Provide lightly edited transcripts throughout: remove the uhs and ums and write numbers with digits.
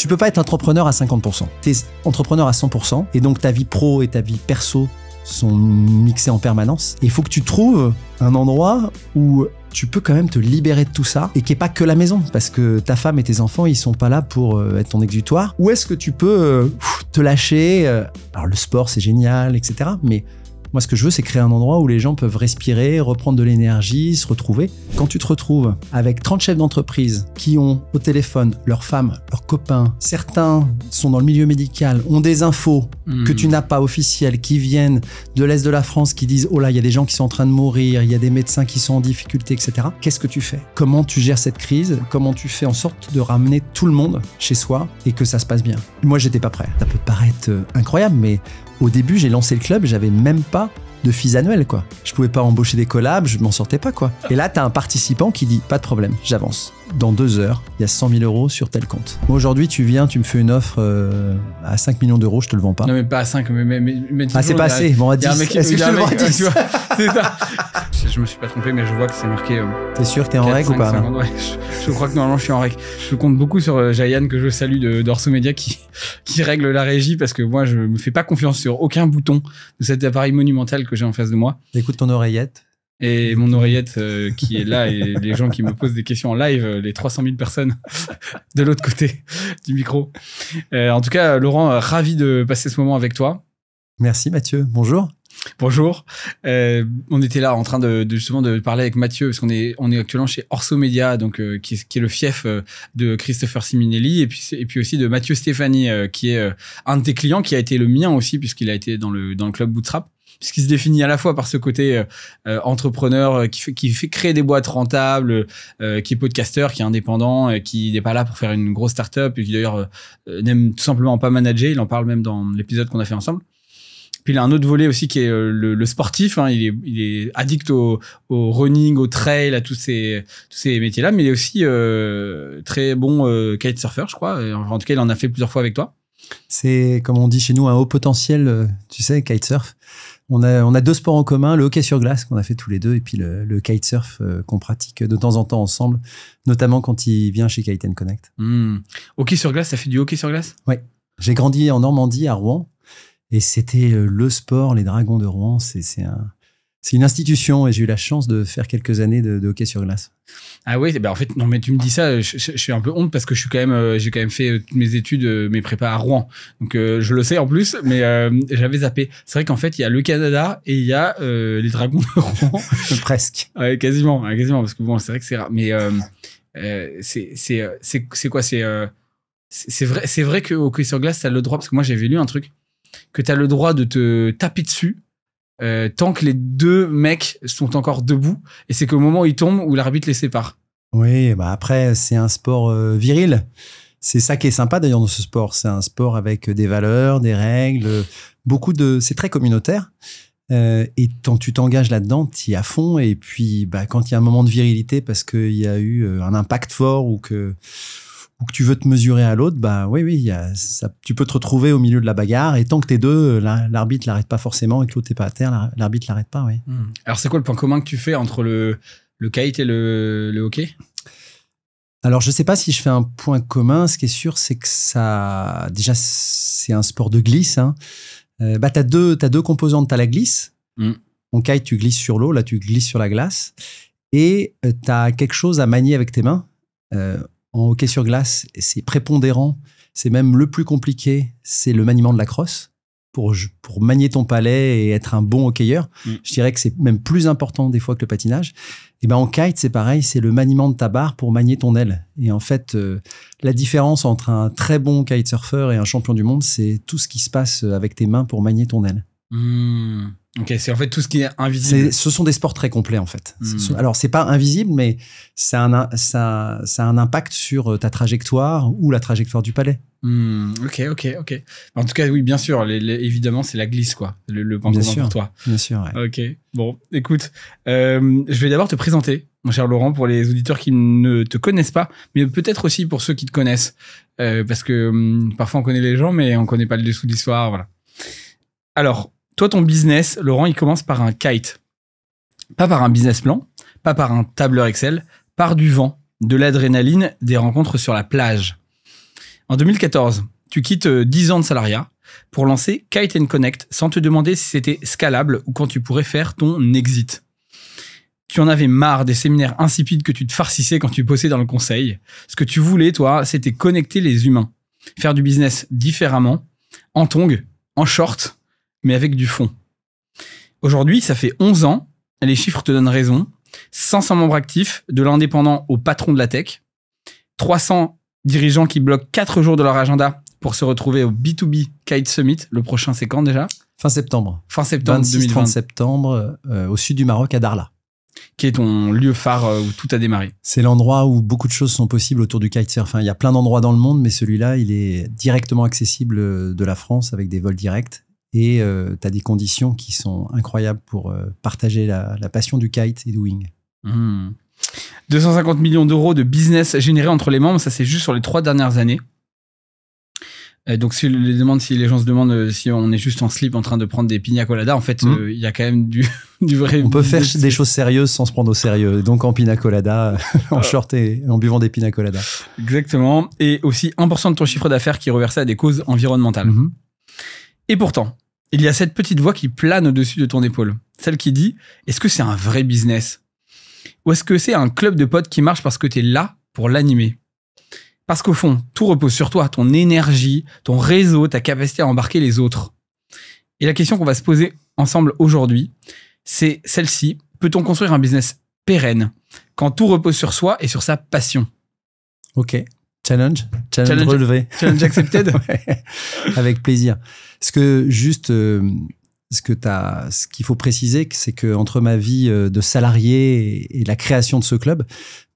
Tu peux pas être entrepreneur à 50%. T'es entrepreneur à 100%, et donc ta vie pro et ta vie perso sont mixées en permanence. Et il faut que tu trouves un endroit où tu peux quand même te libérer de tout ça, et qui est pas que la maison, parce que ta femme et tes enfants, ils sont pas là pour être ton exutoire. Où est-ce que tu peux te lâcher? Alors le sport, c'est génial, etc. Mais moi, ce que je veux, c'est créer un endroit où les gens peuvent respirer, reprendre de l'énergie, se retrouver. Quand tu te retrouves avec 30 chefs d'entreprise qui ont au téléphone leurs femmes, leurs copains, certains sont dans le milieu médical, ont des infos que tu n'as pas officielles, qui viennent de l'Est de la France, qui disent « Oh là, il y a des gens qui sont en train de mourir, il y a des médecins qui sont en difficulté, etc. » Qu'est-ce que tu fais? Comment tu gères cette crise? Comment tu fais en sorte de ramener tout le monde chez soi et que ça se passe bien? Moi, j'étais pas prêt. Ça peut te paraître incroyable, mais au début, j'ai lancé le club, j'avais même pas de fees annuelles, quoi. Je pouvais pas embaucher des collabs, je m'en sortais pas, quoi. Et là, t'as un participant qui dit, pas de problème, j'avance. Dans 2 heures, il y a 100 000 euros sur tel compte. Moi, aujourd'hui, tu viens, tu me fais une offre à 5 millions d'euros, je te le vends pas. Non, mais pas à 5, mais ah, c'est pas assez. Bon, à 10. Est-ce que je te le vends à 10? C'est ça. Je me suis pas trompé, mais je vois que c'est marqué. T'es sûr que t'es en règle ou pas? 50, ouais. Je crois que normalement, je suis en règle. Je compte beaucoup sur Jayan, que je salue d'Orso Media, qui règle la régie, parce que moi, je me fais pas confiance sur aucun bouton de cet appareil monumental que j'ai en face de moi. Écoute ton oreillette. Et mon oreillette qui est là, et les gens qui me posent des questions en live, les 300 000 personnes de l'autre côté du micro. En tout cas, Laurent, ravi de passer ce moment avec toi. Merci Mathieu, bonjour. Bonjour. On était là en train de justement de parler avec Mathieu, parce qu'on est actuellement chez Orso Media, donc qui est le fief de Christopher Simonelli, et puis aussi de Mathieu Stéphanie, qui est un de tes clients, qui a été le mien aussi, puisqu'il a été dans le club Bootstrap, puisqu'il se définit à la fois par ce côté entrepreneur qui fait créer des boîtes rentables, qui est podcasteur, qui est indépendant, qui n'est pas là pour faire une grosse start-up, et qui d'ailleurs n'aime tout simplement pas manager. Il en parle même dans l'épisode qu'on a fait ensemble. Puis il a un autre volet aussi qui est le sportif, hein. Il est addict au running, au trail, à tous ces métiers-là, mais il est aussi très bon kitesurfer, je crois. En tout cas, il en a fait plusieurs fois avec toi. C'est, comme on dit chez nous, un haut potentiel, tu sais, kitesurf. On a 2 sports en commun, le hockey sur glace qu'on a fait tous les deux, et puis le kitesurf qu'on pratique de temps en temps ensemble, notamment quand il vient chez Kite & Connect. Hockey sur glace, ça fait du hockey sur glace? Oui. J'ai grandi en Normandie, à Rouen, et c'était le sport, les Dragons de Rouen, c'est une institution, et j'ai eu la chance de faire quelques années de hockey sur glace. Ah oui, ben en fait, non, mais tu me dis ça, je suis un peu honte, parce que j'ai quand même fait toutes mes études, mes prépas à Rouen. Donc, je le sais en plus, mais j'avais zappé. C'est vrai qu'en fait, il y a le Canada et il y a les Dragons de Rouen. Presque. Ouais, quasiment, parce que bon, c'est vrai que c'est rare. Mais c'est quoi? C'est vrai que hockey sur glace, t'as le droit, parce que moi, j'avais lu un truc, que t'as le droit de te taper dessus tant que les 2 mecs sont encore debout, et c'est qu'au moment où ils tombent, où l'arbitre les sépare. Oui, bah après, c'est un sport viril. C'est ça qui est sympa d'ailleurs dans ce sport. C'est un sport avec des valeurs, des règles, c'est très communautaire. Et quand tu t'engages là-dedans, tu y es à fond. Et puis, bah, quand il y a un moment de virilité parce qu'il y a eu un impact fort ou que tu veux te mesurer à l'autre, bah oui, tu peux te retrouver au milieu de la bagarre, et tant que t'es 2, l'arbitre l'arrête pas forcément, et que l'autre n'est pas à terre, l'arbitre l'arrête pas, oui. Alors, c'est quoi le point commun que tu fais entre le kite et le hockey? Alors, je sais pas si je fais un point commun. Ce qui est sûr, c'est que déjà, c'est un sport de glisse, hein. T'as deux composantes. T'as la glisse. En kite, tu glisses sur l'eau, là, tu glisses sur la glace, et t'as quelque chose à manier avec tes mains. En hockey sur glace, c'est prépondérant, c'est même le plus compliqué, c'est le maniement de la crosse. Pour manier ton palais et être un bon hockeyeur, je dirais que c'est même plus important des fois que le patinage. Et ben en kite, c'est pareil, c'est le maniement de ta barre pour manier ton aile. Et en fait, la différence entre un très bon kitesurfer et un champion du monde, c'est tout ce qui se passe avec tes mains pour manier ton aile. Ok, c'est en fait tout ce qui est invisible. Ce sont des sports très complets en fait. Alors c'est pas invisible, mais ça a un impact sur ta trajectoire ou la trajectoire du palais. Ok. En tout cas, oui, bien sûr. Évidemment, c'est la glisse, quoi. Le point commun pour toi. Bien sûr. Ouais. Ok. Bon, écoute, je vais d'abord te présenter, mon cher Laurent, pour les auditeurs qui ne te connaissent pas, mais peut-être aussi pour ceux qui te connaissent, parce que parfois on connaît les gens, mais on connaît pas le dessous de l'histoire. Voilà. Alors, toi, ton business, Laurent, il commence par un kite. Pas par un business plan, pas par un tableur Excel, par du vent, de l'adrénaline, des rencontres sur la plage. En 2014, tu quittes 10 ans de salariat pour lancer Kite & Connect sans te demander si c'était scalable ou quand tu pourrais faire ton exit. Tu en avais marre des séminaires insipides que tu te farcissais quand tu bossais dans le conseil. Ce que tu voulais, toi, c'était connecter les humains. Faire du business différemment, en tongs, en short, mais avec du fond. Aujourd'hui, ça fait 11 ans, et les chiffres te donnent raison. 500 membres actifs, de l'indépendant au patron de la tech. 300 dirigeants qui bloquent 4 jours de leur agenda pour se retrouver au B2B Kite Summit. Le prochain, c'est quand déjà ? Fin septembre. Fin septembre 26-30 septembre, au sud du Maroc, à Darla. Qui est ton lieu phare où tout a démarré. C'est l'endroit où beaucoup de choses sont possibles autour du kitesurf. Il y a plein d'endroits dans le monde, mais celui-là, il est directement accessible de la France avec des vols directs. Et tu as des conditions qui sont incroyables pour partager la passion du kite et du wing. 250 millions d'euros de business générés entre les membres, ça c'est juste sur les 3 dernières années. Donc si les gens se demandent si on est juste en slip en train de prendre des pina colada, en fait il y a quand même du vrai. On peut faire des choses sérieuses sans se prendre au sérieux. Donc en pina colada, en short et en buvant des pina colada. Exactement. Et aussi 1% de ton chiffre d'affaires qui est reversé à des causes environnementales. Et pourtant, il y a cette petite voix qui plane au-dessus de ton épaule. Celle qui dit, est-ce que c'est un vrai business ? Ou est-ce que c'est un club de potes qui marche parce que tu es là pour l'animer ? Parce qu'au fond, tout repose sur toi, ton énergie, ton réseau, ta capacité à embarquer les autres. Et la question qu'on va se poser ensemble aujourd'hui, c'est celle-ci. Peut-on construire un business pérenne quand tout repose sur soi et sur sa passion ? Ok. Challenge relevé. Challenge accepted. Ouais. Avec plaisir. Ce qu'il faut préciser, c'est que entre ma vie de salarié et la création de ce club,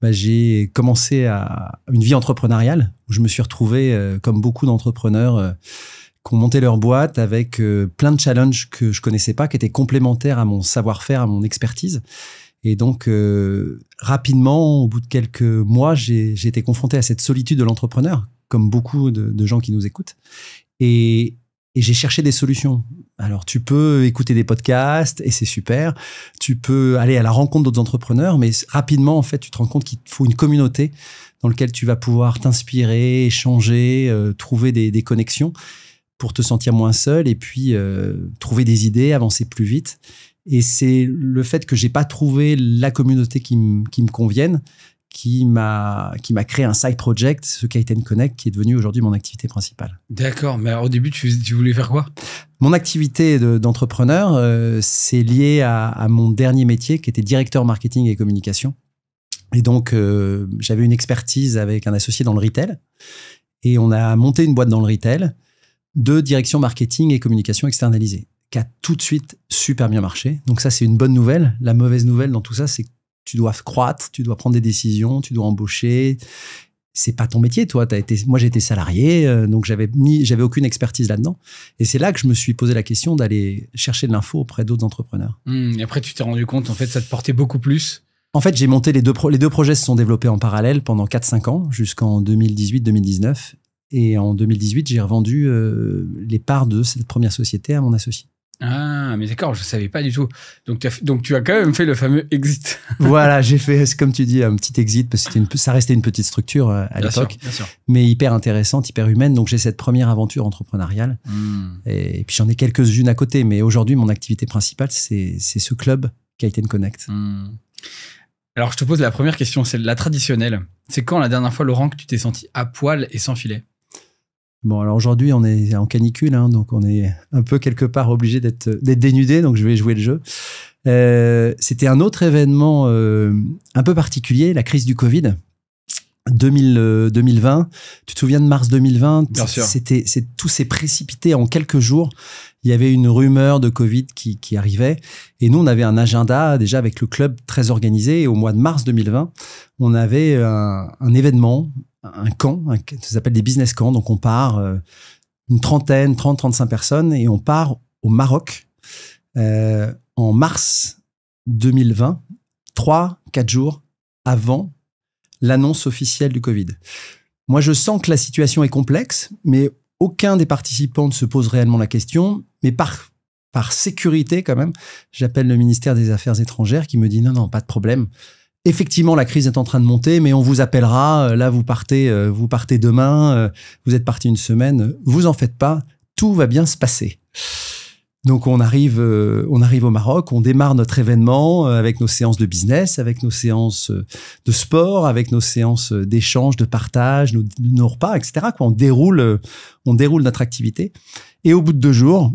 j'ai commencé une vie entrepreneuriale où je me suis retrouvé comme beaucoup d'entrepreneurs qui ont monté leur boîte avec plein de challenges que je connaissais pas, qui étaient complémentaires à mon savoir-faire, à mon expertise. Et donc, rapidement, au bout de quelques mois, j'ai été confronté à cette solitude de l'entrepreneur, comme beaucoup de gens qui nous écoutent. Et j'ai cherché des solutions. Alors, tu peux écouter des podcasts et c'est super. Tu peux aller à la rencontre d'autres entrepreneurs, mais rapidement, en fait, tu te rends compte qu'il te faut une communauté dans laquelle tu vas pouvoir t'inspirer, échanger, trouver des connexions pour te sentir moins seul et puis trouver des idées, avancer plus vite. Et c'est le fait que j'ai pas trouvé la communauté qui me convienne qui m'a créé un side project, ce Kite & Connect, qui est devenu aujourd'hui mon activité principale. D'accord, mais alors au début, tu voulais faire quoi ? Mon activité d'entrepreneur, c'est lié à mon dernier métier, qui était directeur marketing et communication. Et donc, j'avais une expertise avec un associé dans le retail. Et on a monté une boîte dans le retail de direction marketing et communication externalisée, qui a tout de suite super bien marché. Donc ça, c'est une bonne nouvelle. La mauvaise nouvelle dans tout ça, c'est que tu dois croître, tu dois prendre des décisions, tu dois embaucher. C'est pas ton métier, toi. Moi, j'ai été salarié, donc j'avais aucune expertise là-dedans. Et c'est là que je me suis posé la question d'aller chercher de l'info auprès d'autres entrepreneurs. Et après, tu t'es rendu compte, en fait, ça te portait beaucoup plus. En fait, j'ai monté les deux projets se sont développés en parallèle pendant 4-5 ans, jusqu'en 2018-2019. Et en 2018, j'ai revendu les parts de cette première société à mon associé. Ah, mais d'accord, je ne savais pas du tout. Donc, tu as quand même fait le fameux exit. Voilà, j'ai fait, comme tu dis, un petit exit, parce que ça restait une petite structure à l'époque, bien sûr. Mais hyper intéressante, hyper humaine. Donc, j'ai cette première aventure entrepreneuriale. Et puis, j'en ai quelques-unes à côté. Mais aujourd'hui, mon activité principale, c'est ce club Kite & Connect. Alors, je te pose la première question, c'est la traditionnelle. C'est quand la dernière fois, Laurent, que tu t'es senti à poil et sans filet ? Bon, alors aujourd'hui, on est en canicule, hein, donc on est un peu quelque part obligé d'être dénudé, donc je vais jouer le jeu. C'était un autre événement un peu particulier, la crise du Covid. 2020, tu te souviens de mars 2020 ? Bien sûr. Tout s'est précipité en quelques jours. Il y avait une rumeur de Covid qui arrivait. Et nous, on avait un agenda déjà avec le club très organisé. Et au mois de mars 2020, on avait un événement, un camp, ça s'appelle des business camps. Donc, on part une trentaine, 30-35 personnes et on part au Maroc en mars 2020, 3-4 jours avant l'annonce officielle du Covid. Moi, je sens que la situation est complexe, mais aucun des participants ne se pose réellement la question. Mais par sécurité, quand même, j'appelle le ministère des Affaires étrangères qui me dit non, pas de problème. effectivement, la crise est en train de monter, mais on vous appellera. Là, vous partez demain. Vous êtes parti une semaine. Vous en faites pas. Tout va bien se passer. Donc, on arrive au Maroc. On démarre notre événement avec nos séances de business, avec nos séances de sport, avec nos séances d'échange, de partage, nos repas, etc. On déroule notre activité. Et au bout de 2 jours,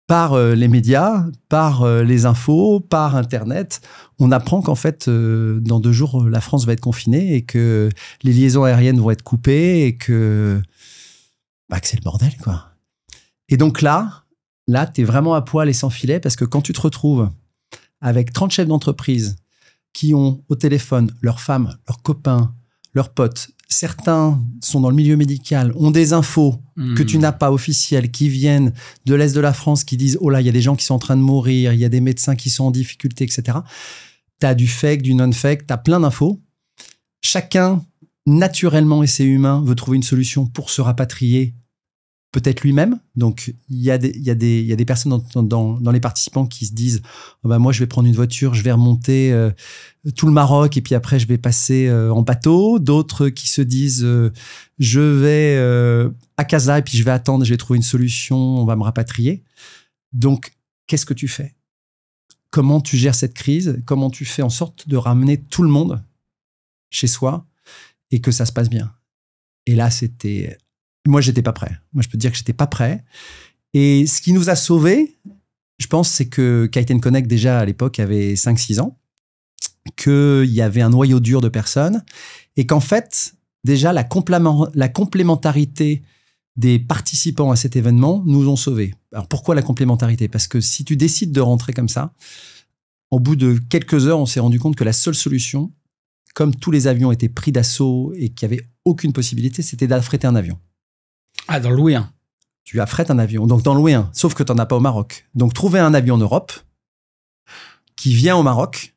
par les médias, par les infos, par Internet, on apprend qu'en fait, dans 2 jours, la France va être confinée et que les liaisons aériennes vont être coupées et que c'est le bordel, quoi. Et donc là, t'es vraiment à poil et sans filet parce que quand tu te retrouves avec 30 chefs d'entreprise qui ont au téléphone leurs femmes, leurs copains, leurs potes, certains sont dans le milieu médical, ont des infos que tu n'as pas officielles, qui viennent de l'Est de la France, qui disent « Oh là, il y a des gens qui sont en train de mourir, il y a des médecins qui sont en difficulté, etc. » Tu as du fake, du non-fake, tu as plein d'infos. Chacun, naturellement, et c'est humain, veut trouver une solution pour se rapatrier, peut-être lui-même. Donc, il y a des personnes dans les participants qui se disent oh moi, je vais prendre une voiture, je vais remonter tout le Maroc et puis après, je vais passer en bateau. D'autres qui se disent je vais à Casa et puis je vais attendre, je vais trouver une solution, on va me rapatrier. Donc, qu'est-ce que tu fais? Comment tu gères cette crise? Comment tu fais en sorte de ramener tout le monde chez soi et que ça se passe bien? Et là, moi, j'étais pas prêt. Moi, je peux te dire que j'étais pas prêt. Et ce qui nous a sauvés, je pense, c'est que Kite & Connect, déjà, à l'époque, avait 5-6 ans, qu'il y avait un noyau dur de personnes et qu'en fait, déjà, la complémentarité des participants à cet événement nous ont sauvés. Alors, pourquoi la complémentarité? Parce que si tu décides de rentrer comme ça, au bout de quelques heures, on s'est rendu compte que la seule solution, comme tous les avions étaient pris d'assaut et qu'il n'y avait aucune possibilité, c'était d'affréter un avion. Ah, d'en louer un. Tu affrètes un avion, donc d'en louer un, sauf que tu n'en as pas au Maroc. Donc, trouver un avion en Europe qui vient au Maroc,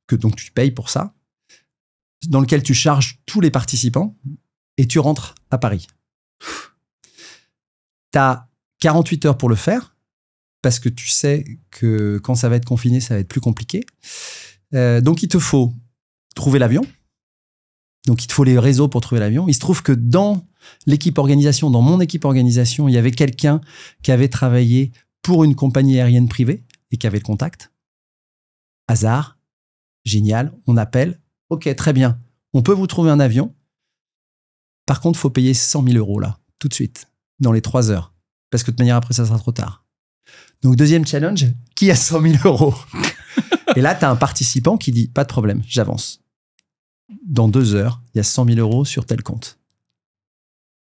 que donc tu payes pour ça, dans lequel tu charges tous les participants et tu rentres à Paris. Tu as 48 heures pour le faire parce que tu sais que quand ça va être confiné, ça va être plus compliqué. Donc, il te faut trouver l'avion. Donc, il te faut les réseaux pour trouver l'avion. Il se trouve que dans l'équipe organisation, dans mon équipe organisation, il y avait quelqu'un qui avait travaillé pour une compagnie aérienne privée et qui avait le contact. Hasard, génial, on appelle. Ok, très bien, on peut vous trouver un avion. Par contre, il faut payer 100 000 euros là, tout de suite, dans les 3 heures. Parce que de toute manière, après, ça sera trop tard. Donc, deuxième challenge, qui a 100 000 euros? Et là, tu as un participant qui dit, pas de problème, j'avance. Dans 2 heures, il y a 100 000 euros sur tel compte.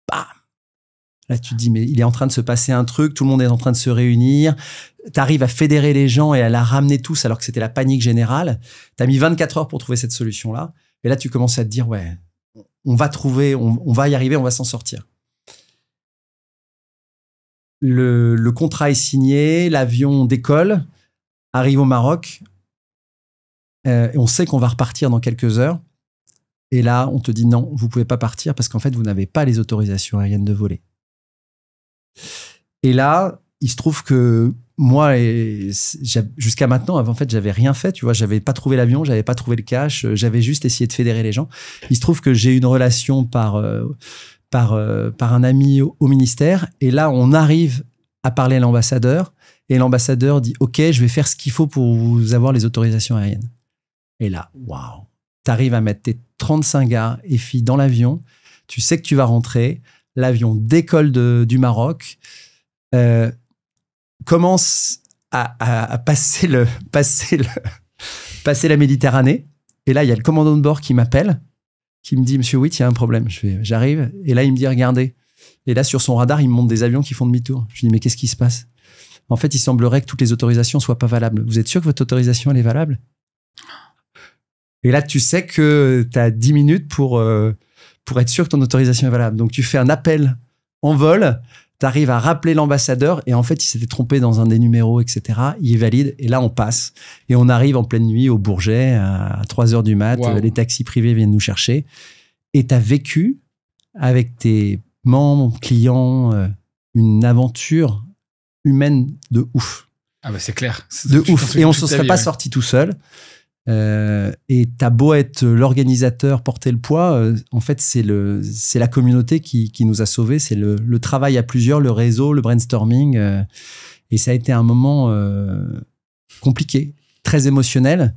Bam! Là, tu te dis, mais il est en train de se passer un truc, tout le monde est en train de se réunir. Tu arrives à fédérer les gens et à la ramener tous alors que c'était la panique générale. Tu as mis 24 heures pour trouver cette solution-là. Et là, tu commences à te dire, ouais, on va trouver, on va y arriver, on va s'en sortir. Le contrat est signé, l'avion décolle, arrive au Maroc. Et on sait qu'on va repartir dans quelques heures. Et là, on te dit non, vous ne pouvez pas partir parce qu'en fait, vous n'avez pas les autorisations aériennes de voler. Et là, il se trouve que moi, jusqu'à maintenant, en fait, j'avais rien fait. Tu vois, j'avais pas trouvé l'avion, j'avais pas trouvé le cash, j'avais juste essayé de fédérer les gens. Il se trouve que j'ai une relation par un ami au ministère. Et là, on arrive à parler à l'ambassadeur. Et l'ambassadeur dit « Ok, je vais faire ce qu'il faut pour vous avoir les autorisations aériennes. » Et là, waouh, t'arrives à mettre tes 35 gars et filles dans l'avion. Tu sais que tu vas rentrer. L'avion décolle du Maroc. Commence à passer la Méditerranée. Et là, il y a le commandant de bord qui m'appelle, qui me dit « Monsieur Witt, il y a un problème. » J'arrive. Et là, il me dit « Regardez. » Et là, sur son radar, il me montre des avions qui font demi-tour. Je lui dis « Mais qu'est-ce qui se passe ?» En fait, il semblerait que toutes les autorisations soient pas valables. Vous êtes sûr que votre autorisation, elle est valable? Et là, tu sais que tu as 10 minutes pour être sûr que ton autorisation est valable. Donc, tu fais un appel en vol, tu arrives à rappeler l'ambassadeur et en fait, il s'était trompé dans un des numéros, etc. Il est valide et là, on passe. Et on arrive en pleine nuit au Bourget à 3 heures du mat. Wow. Les taxis privés viennent nous chercher. Et tu as vécu avec tes membres, clients, une aventure humaine de ouf. Ah bah c'est clair. De ouf. Et on ne se serait pas sorti tout seul. Et t'as beau être l'organisateur, porter le poids, en fait, c'est la communauté qui nous a sauvés. C'est le travail à plusieurs, le réseau, le brainstorming. Et ça a été un moment compliqué, très émotionnel.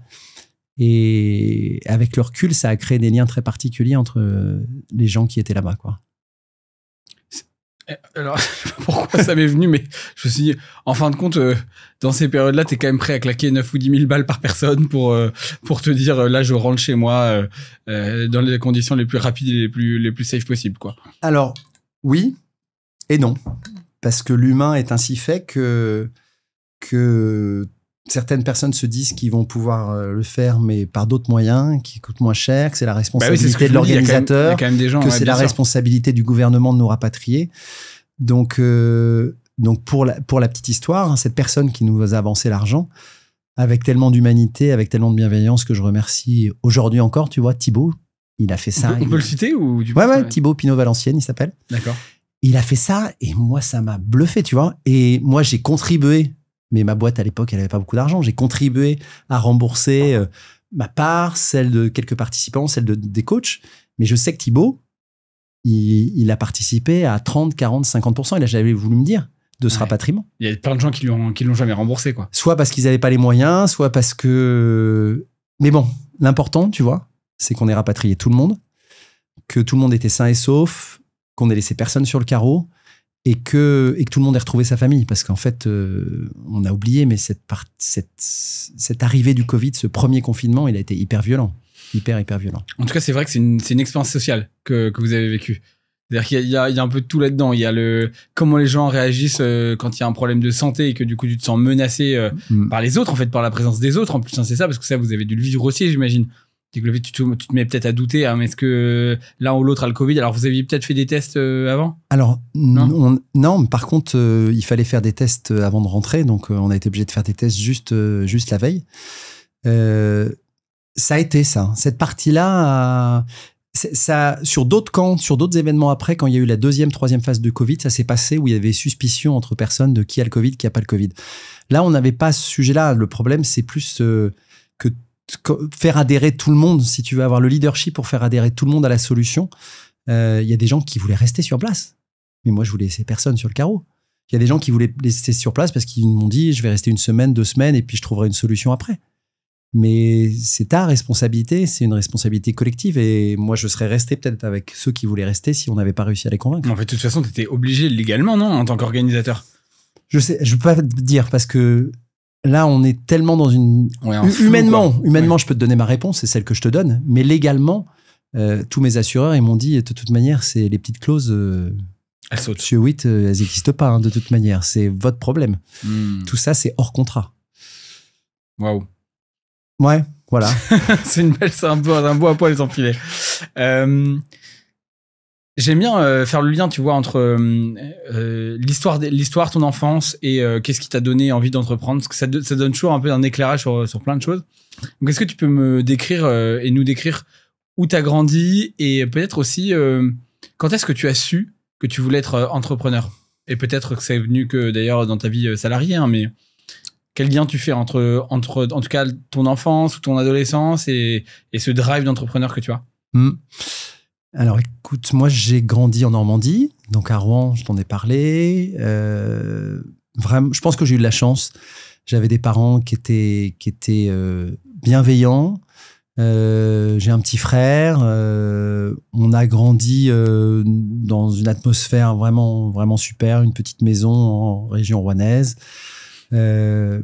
Et avec le recul, ça a créé des liens très particuliers entre les gens qui étaient là-bas, quoi. Alors, pourquoi ça m'est venu, mais je me suis dit, en fin de compte, dans ces périodes-là, t'es quand même prêt à claquer 9 ou 10 000 balles par personne pour te dire, là, je rentre chez moi dans les conditions les plus rapides et les plus safe possibles, quoi. Alors, oui et non. Parce que l'humain est ainsi fait que certaines personnes se disent qu'ils vont pouvoir le faire, mais par d'autres moyens, qui coûtent moins cher, que c'est la responsabilité de l'organisateur, que c'est la responsabilité du gouvernement de nous rapatrier. Donc pour la petite histoire, cette personne qui nous a avancé l'argent, avec tellement d'humanité, avec tellement de bienveillance, que je remercie aujourd'hui encore, tu vois, Thibaut, il a fait ça. On peut le citer ou Ouais, Thibaut Pinot-Valenciennes, il s'appelle. D'accord. Il a fait ça et moi, ça m'a bluffé, tu vois. Et moi, j'ai contribué. Mais ma boîte, à l'époque, elle n'avait pas beaucoup d'argent. J'ai contribué à rembourser ma part, celle de quelques participants, celle des coachs. Mais je sais que Thibaut, il a participé à 30, 40, 50%. Il a jamais voulu me dire de ce rapatriement. Il y a plein de gens qui l'ont jamais remboursé, quoi. Soit parce qu'ils n'avaient pas les moyens, soit parce que... Mais bon, l'important, tu vois, c'est qu'on ait rapatrié tout le monde, que tout le monde était sain et sauf, qu'on ait laissé personne sur le carreau, et que tout le monde ait retrouvé sa famille. Parce qu'en fait, on a oublié, mais cette arrivée du Covid, ce premier confinement, il a été hyper violent. Hyper violent. En tout cas, c'est vrai que c'est une expérience sociale que vous avez vécue. C'est-à-dire qu'il y a un peu de tout là-dedans. Il y a comment les gens réagissent quand il y a un problème de santé et que du coup, tu te sens menacé par les autres, en fait, par la présence des autres. En plus, hein, c'est ça, parce que ça, vous avez dû le vivre aussi, j'imagine. Tu te mets peut-être à douter, hein, mais est-ce que l'un ou l'autre a le Covid? Alors, vous aviez peut-être fait des tests avant? Alors, non, par contre, il fallait faire des tests avant de rentrer, donc on a été obligé de faire des tests juste la veille. Ça a été ça. Cette partie-là, ça, sur d'autres camps, sur d'autres événements après, quand il y a eu la deuxième, troisième phase de Covid, ça s'est passé où il y avait suspicion entre personnes de qui a le Covid, qui a pas le Covid. Là, on n'avait pas ce sujet-là. Le problème, c'est plus que faire adhérer tout le monde, si tu veux avoir le leadership pour faire adhérer tout le monde à la solution. Il y a des gens qui voulaient rester sur place. Mais moi, je voulais laisser personne sur le carreau. Il y a des gens qui voulaient rester sur place parce qu'ils m'ont dit, je vais rester 1 semaine, 2 semaines, et puis je trouverai une solution après. Mais c'est ta responsabilité, c'est une responsabilité collective. Et moi, je serais resté peut-être avec ceux qui voulaient rester si on n'avait pas réussi à les convaincre. En fait, de toute façon, tu étais obligé légalement, non, en tant qu'organisateur? Je sais, je peux pas te dire parce que là, on est tellement dans une... Humainement, je peux te donner ma réponse, c'est celle que je te donne. Mais légalement, tous mes assureurs, ils m'ont dit, de toute manière, c'est les petites clauses... elles sautent. Monsieur Witt, elles n'existent pas, hein, de toute manière. C'est votre problème. Tout ça, c'est hors contrat. Waouh. Ouais, voilà. C'est un beau à poil les empilés. J'aime bien faire le lien, tu vois, entre l'histoire, ton enfance et qu'est-ce qui t'a donné envie d'entreprendre, parce que ça donne toujours un peu un éclairage sur plein de choses. Donc, est-ce que tu peux me décrire et nous décrire où t'as grandi et peut-être aussi quand est-ce que tu as su que tu voulais être entrepreneur? Et peut-être que c'est venu que d'ailleurs dans ta vie salariée, hein, mais quel lien tu fais entre en tout cas ton enfance ou ton adolescence et ce drive d'entrepreneur que tu as? Alors écoute, moi j'ai grandi en Normandie, donc à Rouen, je t'en ai parlé. Vraiment, je pense que j'ai eu de la chance. J'avais des parents qui étaient bienveillants. J'ai un petit frère. On a grandi dans une atmosphère vraiment, vraiment super. Une petite maison en région rouennaise. Bonne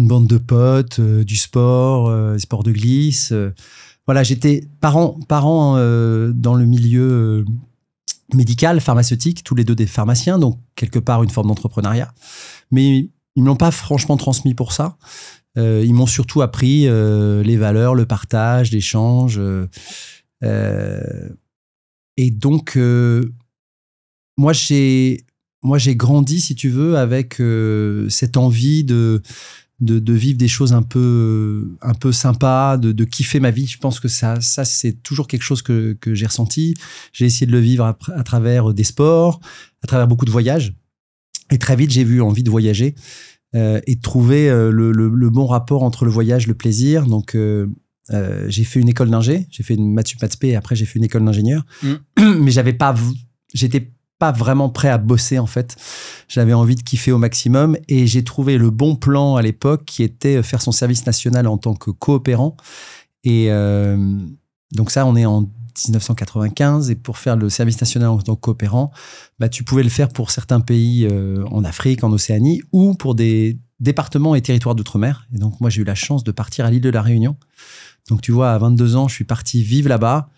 bande de potes, du sport, sport de glisse. Voilà, j'étais parents dans le milieu médical, pharmaceutique, tous les deux des pharmaciens, donc quelque part une forme d'entrepreneuriat. Mais ils me l'ont pas franchement transmis pour ça. Ils m'ont surtout appris les valeurs, le partage, l'échange. Et donc, moi j'ai grandi, si tu veux, avec cette envie de vivre des choses un peu sympas, de kiffer ma vie. Je pense que ça c'est toujours quelque chose que j'ai ressenti. J'ai essayé de le vivre à travers des sports, à travers beaucoup de voyages. Et très vite, j'ai eu envie de voyager. et de trouver le bon rapport entre le voyage, le plaisir. Donc, j'ai fait une école d'ingé, j'ai fait une maths sup, maths spé, et après j'ai fait une école d'ingénieur. Mais j'étais pas vraiment prêt à bosser en fait. J'avais envie de kiffer au maximum et j'ai trouvé le bon plan à l'époque qui était faire son service national en tant que coopérant. Et donc ça, on est en 1995 et pour faire le service national en tant que coopérant, bah, tu pouvais le faire pour certains pays en Afrique, en Océanie ou pour des départements et territoires d'outre-mer. Et donc moi, j'ai eu la chance de partir à l'île de la Réunion. Donc tu vois, à 22 ans, je suis parti vivre là-bas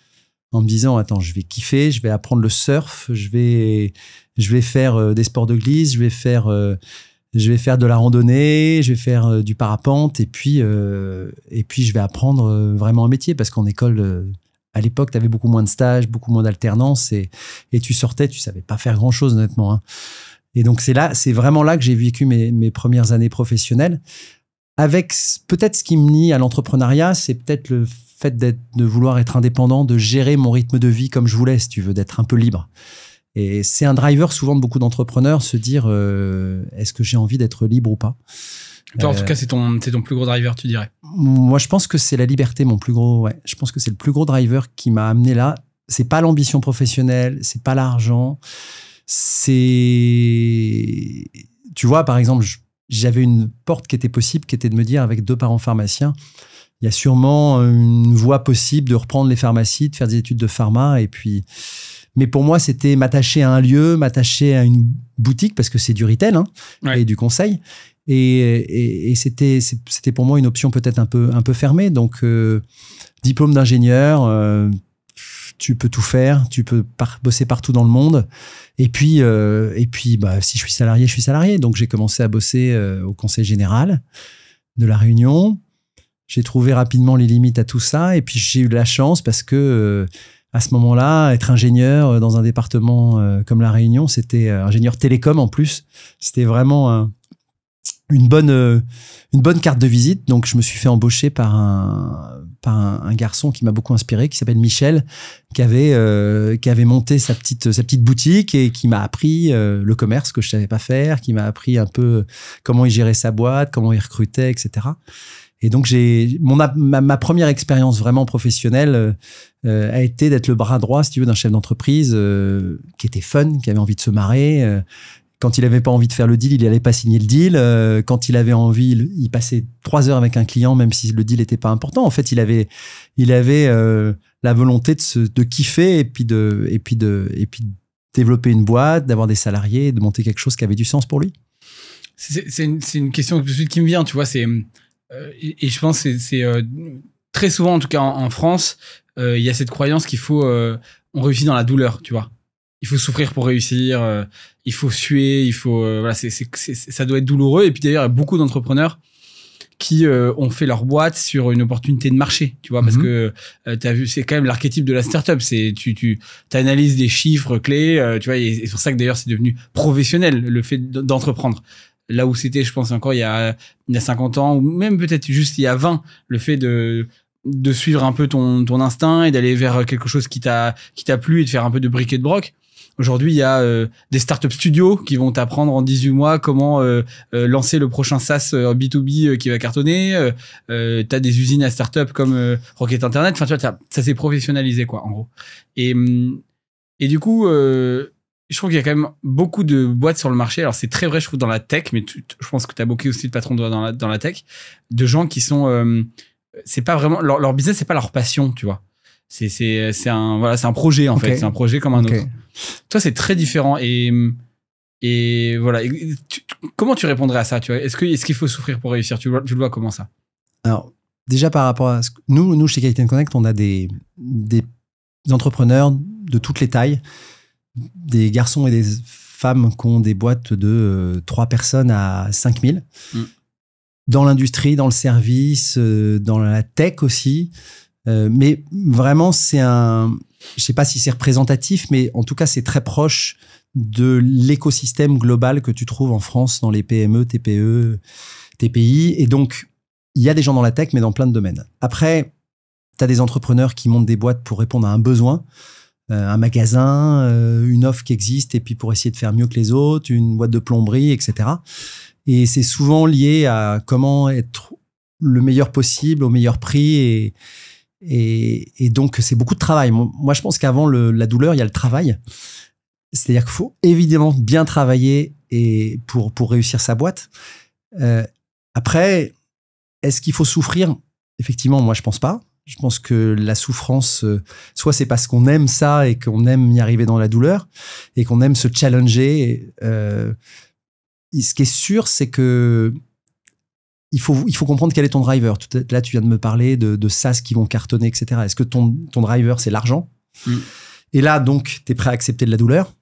en me disant, attends, je vais kiffer, je vais apprendre le surf, je vais faire des sports de glisse, je vais faire de la randonnée, je vais faire du parapente et puis je vais apprendre vraiment un métier parce qu'en école, à l'époque, tu avais beaucoup moins de stages, beaucoup moins d'alternance et tu sortais, tu savais pas faire grand-chose honnêtement. Hein. Et donc c'est vraiment là que j'ai vécu mes premières années professionnelles. Avec peut-être ce qui me lie à l'entrepreneuriat, c'est peut-être le fait de vouloir être indépendant, de gérer mon rythme de vie comme je voulais, si tu veux, d'être un peu libre. Et c'est un driver souvent de beaucoup d'entrepreneurs, se dire est-ce que j'ai envie d'être libre ou pas. Toi, en tout cas, c'est ton plus gros driver, tu dirais. Moi, je pense que c'est la liberté, mon plus gros. Ouais, je pense que c'est le plus gros driver qui m'a amené là. C'est pas l'ambition professionnelle, c'est pas l'argent. C'est, tu vois, par exemple, j'avais une porte qui était possible, qui était de me dire, avec 2 parents pharmaciens, il y a sûrement une voie possible de reprendre les pharmacies, de faire des études de pharma. Et puis, mais pour moi, c'était m'attacher à un lieu, m'attacher à une boutique, parce que c'est du retail et du conseil. Et c'était pour moi une option peut-être un peu fermée. Donc, diplôme d'ingénieur, tu peux tout faire, tu peux bosser partout dans le monde. Et puis, bah, si je suis salarié, je suis salarié. Donc, j'ai commencé à bosser au Conseil général de La Réunion. J'ai trouvé rapidement les limites à tout ça. Et puis, j'ai eu de la chance parce que à ce moment-là, être ingénieur dans un département comme La Réunion, c'était ingénieur télécom en plus. C'était vraiment une bonne carte de visite. Donc, je me suis fait embaucher par un garçon qui m'a beaucoup inspiré, qui s'appelle Michel, qui avait monté sa petite boutique et qui m'a appris le commerce que je savais pas faire, qui m'a appris un peu comment il gérait sa boîte, comment il recrutait, etc. Et donc, ma première expérience vraiment professionnelle a été d'être le bras droit, si tu veux, d'un chef d'entreprise qui était fun, qui avait envie de se marrer. Quand il avait pas envie de faire le deal, il allait pas signer le deal. Quand il avait envie, il passait 3 heures avec un client, même si le deal était pas important. En fait, il avait la volonté de kiffer et puis de développer une boîte, d'avoir des salariés, de monter quelque chose qui avait du sens pour lui. C'est une question tout de suite qui me vient, tu vois. Et je pense que c'est très souvent, en tout cas en France, il y a cette croyance qu'il faut on réussit dans la douleur, tu vois. Il faut souffrir pour réussir, il faut suer, il faut voilà, ça doit être douloureux. Et puis d'ailleurs, il y a beaucoup d'entrepreneurs qui ont fait leur boîte sur une opportunité de marché, tu vois, parce que t'as vu, c'est quand même l'archétype de la startup, c'est tu analyses des chiffres clés, tu vois, et c'est pour ça que d'ailleurs c'est devenu professionnel le fait d'entreprendre. Là où c'était, je pense encore il y a 50 ans ou même peut-être juste il y a 20, le fait de suivre un peu ton instinct et d'aller vers quelque chose qui t'a plu et de faire un peu de bric et de broc. Aujourd'hui, il y a des startup studios qui vont t'apprendre en 18 mois comment lancer le prochain SaaS B2B qui va cartonner. T'as des usines à startup comme Rocket Internet. Enfin, tu vois, ça s'est professionnalisé, quoi, en gros. Et du coup, je trouve qu'il y a quand même beaucoup de boîtes sur le marché. Alors, c'est très vrai, je trouve, dans la tech, mais je pense que t'as beaucoup aussi de patrons dans la tech, de gens qui sont... c'est pas vraiment... Leur business, c'est pas leur passion, tu vois. C'est un projet, en fait. C'est un projet comme un autre. Toi, c'est très différent. Et voilà. Comment tu répondrais à ça, tu vois? Est-ce qu'il faut souffrir pour réussir? Tu le vois comment ça? Alors, déjà par rapport à nous chez Captain Connect, on a des entrepreneurs de toutes les tailles, des garçons et des femmes qui ont des boîtes de 3 personnes à 5000. Dans l'industrie, dans le service, dans la tech aussi. Mais vraiment, je sais pas si c'est représentatif, mais en tout cas, c'est très proche de l'écosystème global que tu trouves en France dans les PME, TPE, TPI. Et donc, il y a des gens dans la tech, mais dans plein de domaines. Après, tu as des entrepreneurs qui montent des boîtes pour répondre à un besoin, un magasin, une offre qui existe, et puis pour essayer de faire mieux que les autres, une boîte de plomberie, etc. Et c'est souvent lié à comment être le meilleur possible, au meilleur prix. Et donc, c'est beaucoup de travail. Moi, je pense qu'avant la douleur, il y a le travail. C'est-à-dire qu'il faut évidemment bien travailler pour réussir sa boîte. Après, est-ce qu'il faut souffrir? Effectivement, moi, je pense pas. Je pense que la souffrance, soit c'est parce qu'on aime ça et qu'on aime y arriver dans la douleur et qu'on aime se challenger. Ce qui est sûr, c'est que il faut comprendre quel est ton driver. Là, tu viens de me parler de SaaS qui vont cartonner, etc. Est-ce que ton driver, c'est l'argent? Et là, donc, tu es prêt à accepter de la douleur.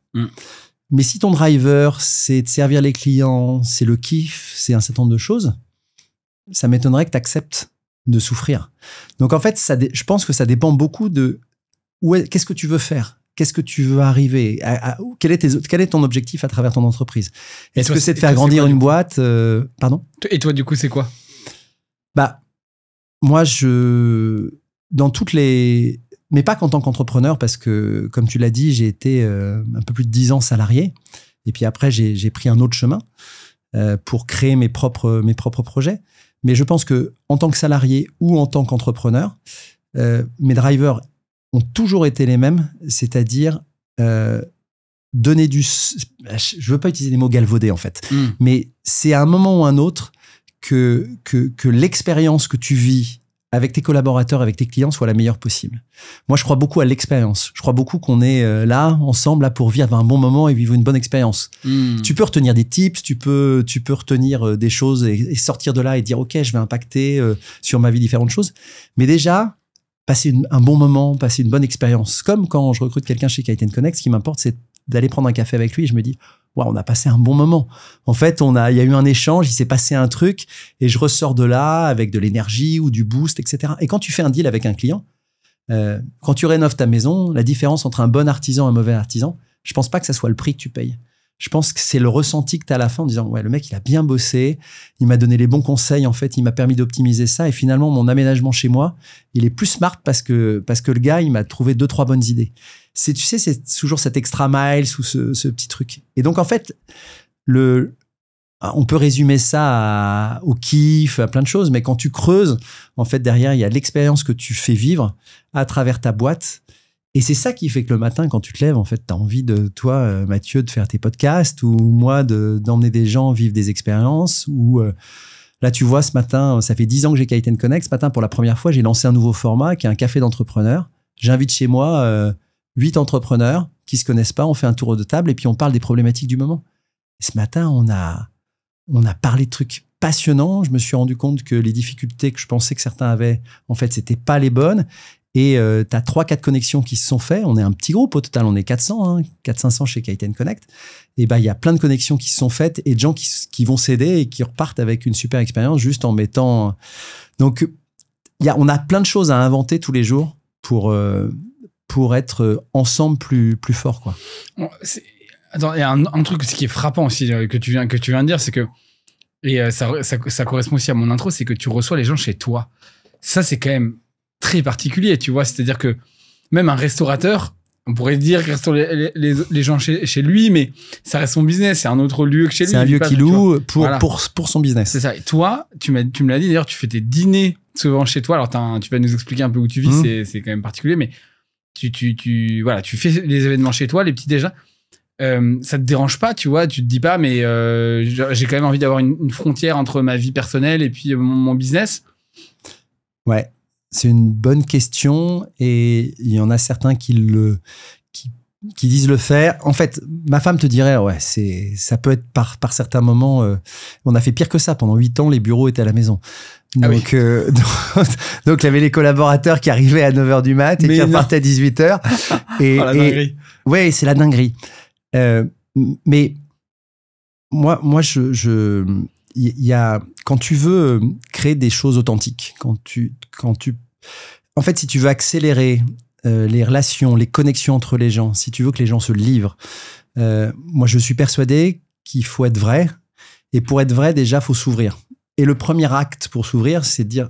Mais si ton driver, c'est de servir les clients, c'est le kiff, c'est un certain nombre de choses, ça m'étonnerait que tu acceptes de souffrir. Donc, en fait, je pense que ça dépend beaucoup de qu'est-ce que tu veux faire? Qu'est-ce que tu veux arriver? Quel est ton objectif à travers ton entreprise? Est-ce que c'est de faire grandir une boîte? Pardon? Et toi, du coup, c'est quoi? Moi, dans toutes les... Mais pas qu'en tant qu'entrepreneur, parce que, comme tu l'as dit, j'ai été un peu plus de 10 ans salarié. Et puis après, j'ai pris un autre chemin pour créer mes propres projets. Mais je pense que en tant que salarié ou en tant qu'entrepreneur, mes drivers ont toujours été les mêmes, c'est-à-dire donner je veux pas utiliser les mots galvaudés en fait, mais c'est à un moment ou un autre que l'expérience que tu vis avec tes collaborateurs, avec tes clients soit la meilleure possible. Moi, je crois beaucoup à l'expérience. Je crois beaucoup qu'on est là, ensemble, là pour vivre un bon moment et vivre une bonne expérience. Tu peux retenir des tips, tu peux retenir des choses et sortir de là et dire, OK, je vais impacter sur ma vie différentes choses. Mais déjà, passer un bon moment, passer une bonne expérience. Comme quand je recrute quelqu'un chez Kite & Connect, ce qui m'importe, c'est d'aller prendre un café avec lui et je me dis, wow, on a passé un bon moment. En fait, il y a eu un échange, il s'est passé un truc et je ressors de là avec de l'énergie ou du boost, etc. Et quand tu fais un deal avec un client, quand tu rénoves ta maison, la différence entre un bon artisan et un mauvais artisan, je pense pas que ça soit le prix que tu payes. Je pense que c'est le ressenti que tu as à la fin en disant, ouais, le mec, il a bien bossé, il m'a donné les bons conseils, en fait, il m'a permis d'optimiser ça et finalement, mon aménagement chez moi, il est plus smart parce que le gars, il m'a trouvé 2-3 bonnes idées. Tu sais, c'est toujours cet extra miles ou ce petit truc. Et donc, en fait, on peut résumer ça au kiff, à plein de choses, mais quand tu creuses, en fait, derrière, il y a l'expérience que tu fais vivre à travers ta boîte. Et c'est ça qui fait que le matin, quand tu te lèves, en fait, tu as envie de, toi, Mathieu, de faire tes podcasts ou moi, d'emmener des gens vivre des expériences ou là, tu vois, ce matin, ça fait 10 ans que j'ai Kite & Connect. Ce matin, pour la première fois, j'ai lancé un nouveau format qui est un café d'entrepreneurs. J'invite chez moi 8 entrepreneurs qui se connaissent pas. On fait un tour de table et puis on parle des problématiques du moment. Et ce matin, on a parlé de trucs passionnants. Je me suis rendu compte que les difficultés que je pensais que certains avaient, en fait, c'était pas les bonnes. Et tu as 3-4 connexions qui se sont faites. On est un petit groupe au total, on est 400, 400-500 chez Kite & Connect. Et il y a plein de connexions qui se sont faites et de gens qui vont s'aider et qui repartent avec une super expérience juste en mettant... Donc, on a plein de choses à inventer tous les jours pour être ensemble plus fort, quoi. Attends, il y a un truc qui est frappant aussi que tu viens de dire, c'est que, et ça correspond aussi à mon intro, c'est que tu reçois les gens chez toi. Ça, c'est quand même très particulier, tu vois. C'est-à-dire que même un restaurateur, on pourrait dire qu'il restaure les gens chez lui, mais ça reste son business, c'est un autre lieu que chez lui. C'est un lieu qu'il loue pour son business. C'est ça. Et toi, tu me l'as dit, d'ailleurs, tu fais tes dîners souvent chez toi. Alors, tu vas nous expliquer un peu où tu vis, c'est quand même particulier, mais tu fais les événements chez toi, les petits déjà. Ça te dérange pas, tu vois, tu te dis pas, mais j'ai quand même envie d'avoir une frontière entre ma vie personnelle et puis mon business. Ouais. C'est une bonne question et il y en a certains qui disent le faire. En fait, ma femme te dirait, ouais, ça peut être par certains moments, on a fait pire que ça. Pendant 8 ans, les bureaux étaient à la maison. Donc, donc il y avait les collaborateurs qui arrivaient à 9h du mat et qui repartaient à 18h. La dinguerie. Ouais, c'est la dinguerie. Mais moi, il y a, quand tu veux créer des choses authentiques, en fait, si tu veux accélérer les relations, les connexions entre les gens, si tu veux que les gens se livrent, moi, je suis persuadé qu'il faut être vrai. Et pour être vrai, déjà, faut s'ouvrir. Et le premier acte pour s'ouvrir, c'est de dire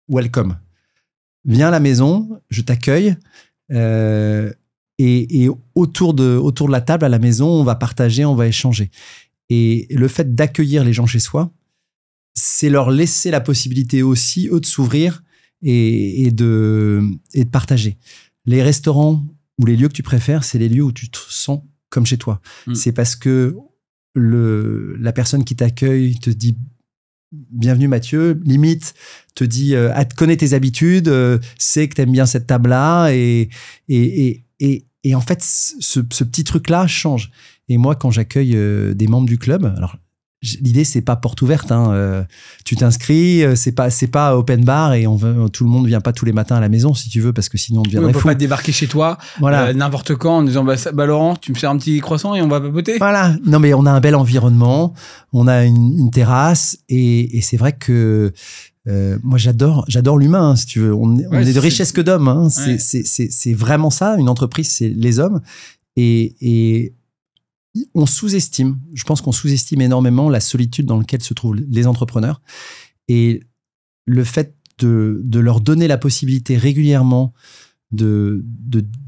welcome. Viens à la maison, je t'accueille. Et autour de la table à la maison, on va partager, on va échanger. Et le fait d'accueillir les gens chez soi, c'est leur laisser la possibilité aussi, eux, de s'ouvrir et de partager. Les restaurants ou les lieux que tu préfères, c'est les lieux où tu te sens comme chez toi. C'est parce que la personne qui t'accueille te dit bienvenue Mathieu, limite te dit connaît tes habitudes, sait que t'aimes bien cette table-là et en fait ce petit truc-là change. Et moi, quand j'accueille des membres du club, alors l'idée c'est pas porte ouverte, hein, tu t'inscris, c'est pas open bar et tout le monde vient pas tous les matins à la maison si tu veux, parce que sinon on deviendrait fou. On peut pas débarquer chez toi voilà. N'importe quand en disant bah Laurent, tu me fais un petit croissant et on va papoter. Voilà, non mais on a un bel environnement, on a une terrasse et c'est vrai que moi j'adore l'humain, hein, si tu veux. On est de richesse que d'hommes, hein. C'est vraiment ça, une entreprise, c'est les hommes et on sous-estime, je pense qu'on sous-estime énormément la solitude dans laquelle se trouvent les entrepreneurs et le fait de leur donner la possibilité régulièrement de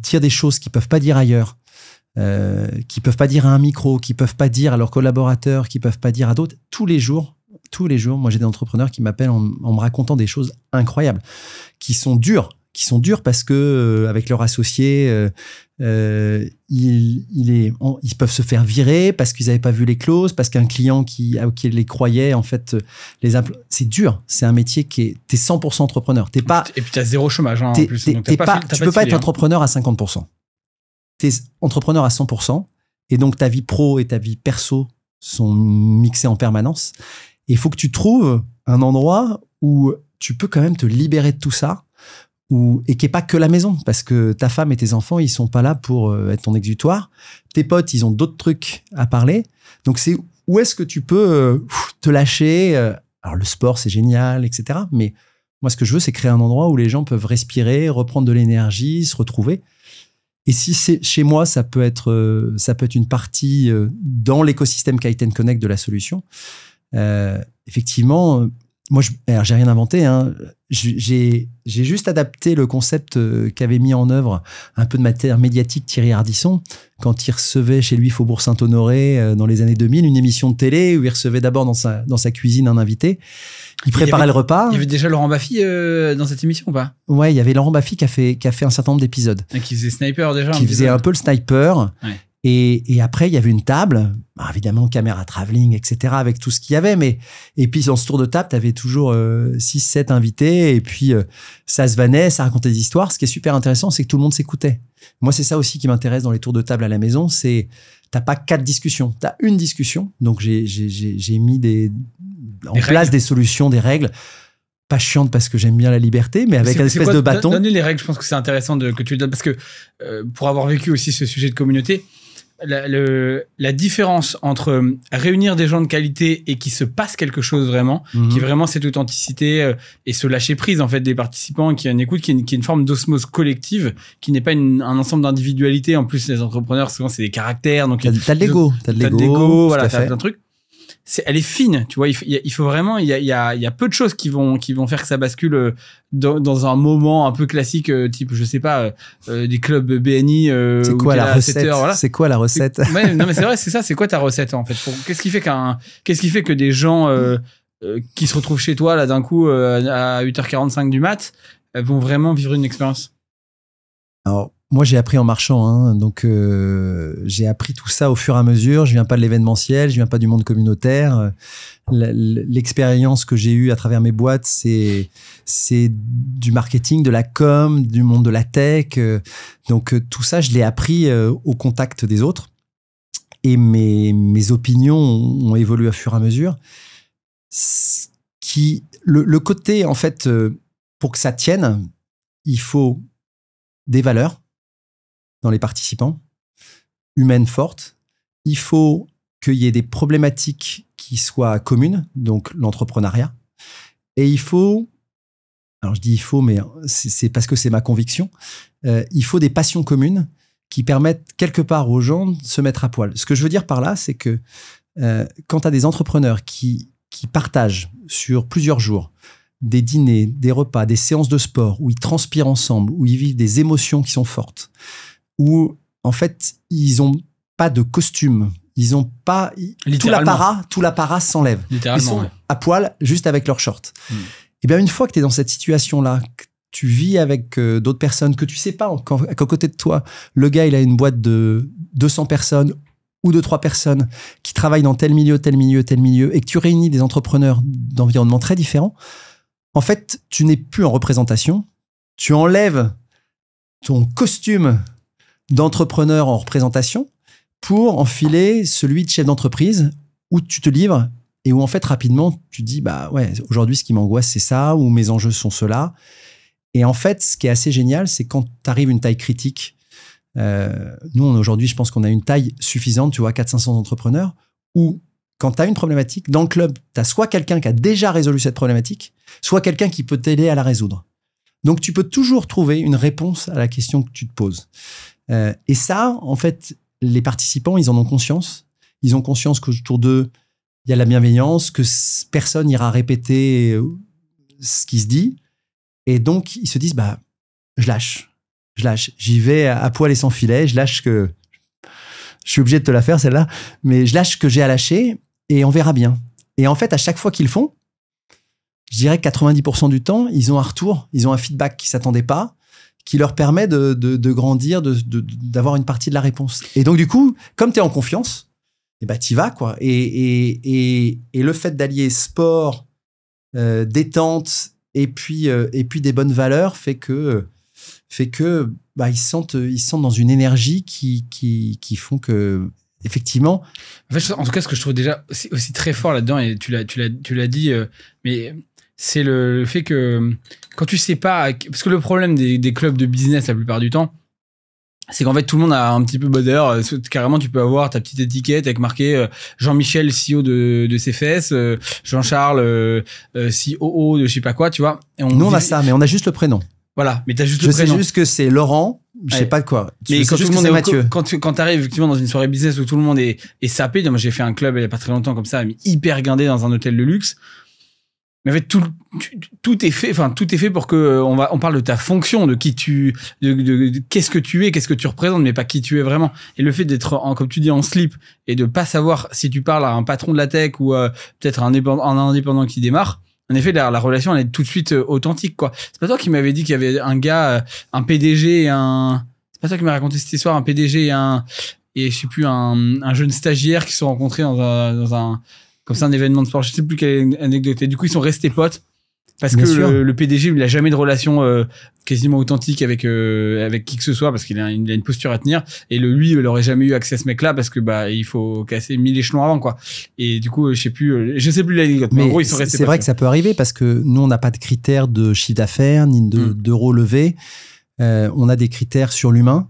dire des choses qu'ils peuvent pas dire ailleurs, qu'ils peuvent pas dire à un micro, qu'ils peuvent pas dire à leurs collaborateurs, qu'ils peuvent pas dire à d'autres. Tous les jours, moi j'ai des entrepreneurs qui m'appellent en me racontant des choses incroyables, qui sont dures parce que avec leurs associés, ils peuvent se faire virer parce qu'ils n'avaient pas vu les clauses, parce qu'un client qui les croyait, en fait, c'est dur. C'est un métier t'es 100% entrepreneur. T'es pas. Et puis t'as zéro chômage, hein, en plus. Tu peux pas être entrepreneur à 50%. T'es entrepreneur à 100%. Et donc ta vie pro et ta vie perso sont mixées en permanence. Et il faut que tu trouves un endroit où tu peux quand même te libérer de tout ça. Et qui n'est pas que la maison, parce que ta femme et tes enfants, ils sont pas là pour être ton exutoire. Tes potes, ils ont d'autres trucs à parler. Donc, c'est où est-ce que tu peux te lâcher. Alors, le sport, c'est génial, etc. Mais moi, ce que je veux, c'est créer un endroit où les gens peuvent respirer, reprendre de l'énergie, se retrouver. Et si c'est chez moi, ça peut être une partie dans l'écosystème Kiten Connect de la solution. Effectivement, moi, j'ai rien inventé, hein. J'ai juste adapté le concept qu'avait mis en œuvre un peu de matière médiatique Thierry Ardisson quand il recevait chez lui Faubourg Saint-Honoré dans les années 2000 une émission de télé où il recevait d'abord dans sa cuisine un invité. Il préparait le repas. Il y avait déjà Laurent Baffy dans cette émission ou pas? Ouais, il y avait Laurent Baffy qui a fait un certain nombre d'épisodes. Et qui faisait sniper déjà. Qui faisait un peu le sniper. Ouais. Et après, il y avait une table, évidemment, caméra travelling, etc., avec tout ce qu'il y avait. Et puis, dans ce tour de table, tu avais toujours 6-7 invités. Et puis, ça se vannait, ça racontait des histoires. Ce qui est super intéressant, c'est que tout le monde s'écoutait. Moi, c'est ça aussi qui m'intéresse dans les tours de table à la maison. T'as pas 4 discussions, t'as une discussion. Donc, j'ai mis en place des solutions, des règles. Pas chiante parce que j'aime bien la liberté, mais avec une espèce de bâton. Donner les règles, je pense que c'est intéressant que tu le donnes. Parce que pour avoir vécu aussi ce sujet de communauté, la différence entre réunir des gens de qualité et qui se passe quelque chose vraiment, qui est vraiment cette authenticité et ce lâcher prise en fait des participants, qui a une écoute, qui est une forme d'osmose collective, qui n'est pas un ensemble d'individualités. En plus, les entrepreneurs, souvent, c'est des caractères. Donc t'as de l'ego. Voilà, t'as plein de trucs. Elle est fine, tu vois. Il faut vraiment, il y a peu de choses qui vont faire que ça bascule dans un moment un peu classique, type, je sais pas, des clubs BNI. C'est quoi la recette? Voilà. C'est quoi la recette? Ouais, non mais c'est vrai, c'est ça. C'est quoi ta recette en fait? Qu'est-ce qui fait que des gens qui se retrouvent chez toi là d'un coup à 8h45 du mat vont vraiment vivre une expérience? Alors, moi, j'ai appris en marchant, hein, donc j'ai appris tout ça au fur et à mesure. Je viens pas de l'événementiel, je viens pas du monde communautaire. L'expérience que j'ai eue à travers mes boîtes, c'est du marketing, de la com, du monde de la tech. Donc tout ça, je l'ai appris au contact des autres. Et mes opinions ont évolué au fur et à mesure. Le côté, en fait, pour que ça tienne, il faut des valeurs dans les participants, humaines fortes. Il faut qu'il y ait des problématiques qui soient communes, donc l'entrepreneuriat. Et il faut, alors je dis il faut, mais c'est parce que c'est ma conviction, il faut des passions communes qui permettent quelque part aux gens de se mettre à poil. Ce que je veux dire par là, c'est que quand tu as des entrepreneurs qui partagent sur plusieurs jours des dîners, des repas, des séances de sport, où ils transpirent ensemble, où ils vivent des émotions qui sont fortes, où en fait, ils n'ont pas de costume, Ils ont pas, tout l'apparat s'enlève. Ils sont à poil, juste avec leurs shorts. Et bien, une fois que tu es dans cette situation-là, que tu vis avec d'autres personnes que tu sais pas, qu'à côté de toi, le gars, il a une boîte de 200 personnes ou de 3 personnes qui travaillent dans tel milieu, et que tu réunis des entrepreneurs d'environnements très différents, en fait, tu n'es plus en représentation. Tu enlèves ton costume d'entrepreneur en représentation pour enfiler celui de chef d'entreprise où tu te livres et où en fait rapidement tu dis bah ouais, aujourd'hui ce qui m'angoisse c'est ça, ou mes enjeux sont ceux-là. Et en fait ce qui est assez génial, c'est quand tu arrives à une taille critique, nous aujourd'hui je pense qu'on a une taille suffisante, tu vois, 400-500 entrepreneurs, où quand tu as une problématique dans le club, tu as soit quelqu'un qui a déjà résolu cette problématique, soit quelqu'un qui peut t'aider à la résoudre. Donc tu peux toujours trouver une réponse à la question que tu te poses. Et ça, en fait, les participants, ils en ont conscience. Ils ont conscience qu'autour d'eux, il y a la bienveillance, que personne ira répéter ce qui se dit. Et donc, ils se disent, bah, je lâche. J'y vais à poil et sans filet. Je lâche que... Je suis obligé de te la faire, celle-là. Mais je lâche ce que j'ai à lâcher et on verra bien. Et en fait, à chaque fois qu'ils le font, je dirais que 90% du temps, ils ont un retour, ils ont un feedback qu'ils ne s'attendaient pas, qui leur permet de grandir, d'avoir une partie de la réponse. Et donc, du coup, comme tu es en confiance, eh ben, tu y vas, quoi. Et le fait d'allier sport, détente, et puis des bonnes valeurs fait que bah, ils se sentent dans une énergie qui font que, effectivement... En fait, en tout cas, ce que je trouve déjà aussi très fort là-dedans, et tu l'as dit, mais... c'est le fait que quand tu sais pas... Parce que le problème des clubs de business la plupart du temps, c'est qu'en fait tout le monde a un petit peu bonheur. Carrément, tu peux avoir ta petite étiquette avec marqué Jean-Michel, CEO de CFS, Jean-Charles, COO de je sais pas quoi, tu vois. Et nous, on a ça, mais on a juste le prénom. Voilà, mais t'as juste le prénom. Je sais juste que c'est Laurent, je sais pas de quoi. Mais quand tout le monde est Mathieu. Quand t'arrives effectivement dans une soirée business où tout le monde est sapé, moi j'ai fait un club il y a pas très longtemps comme ça, mais hyper guindé dans un hôtel de luxe. Mais en fait, tout est fait pour que on parle de ta fonction, de qui de qu'est-ce que tu es, qu'est-ce que tu représentes, mais pas qui tu es vraiment. Et le fait d'être comme tu dis en slip et de pas savoir si tu parles à un patron de la tech ou peut-être un indépendant qui démarre. En effet, la relation elle est tout de suite authentique, quoi. C'est pas toi qui m'avais dit qu'il y avait un gars, un PDG et c'est pas toi qui m'as raconté cette histoire, un PDG et je sais plus un jeune stagiaire qui se sont rencontrés dans un comme ça, un événement de sport, je sais plus quelle anecdote. Et du coup, ils sont restés potes parce que le PDG, il a jamais de relation quasiment authentique avec qui que ce soit parce qu'il a une posture à tenir. Et lui, il aurait jamais eu accès à ce mec-là parce que bah il faut casser 1000 échelons avant, quoi. Et du coup, je sais plus l'anecdote. Mais en gros, ils sont restés. C'est vrai que ça peut arriver parce que nous, on n'a pas de critères de chiffre d'affaires ni d'euros levés. On a des critères sur l'humain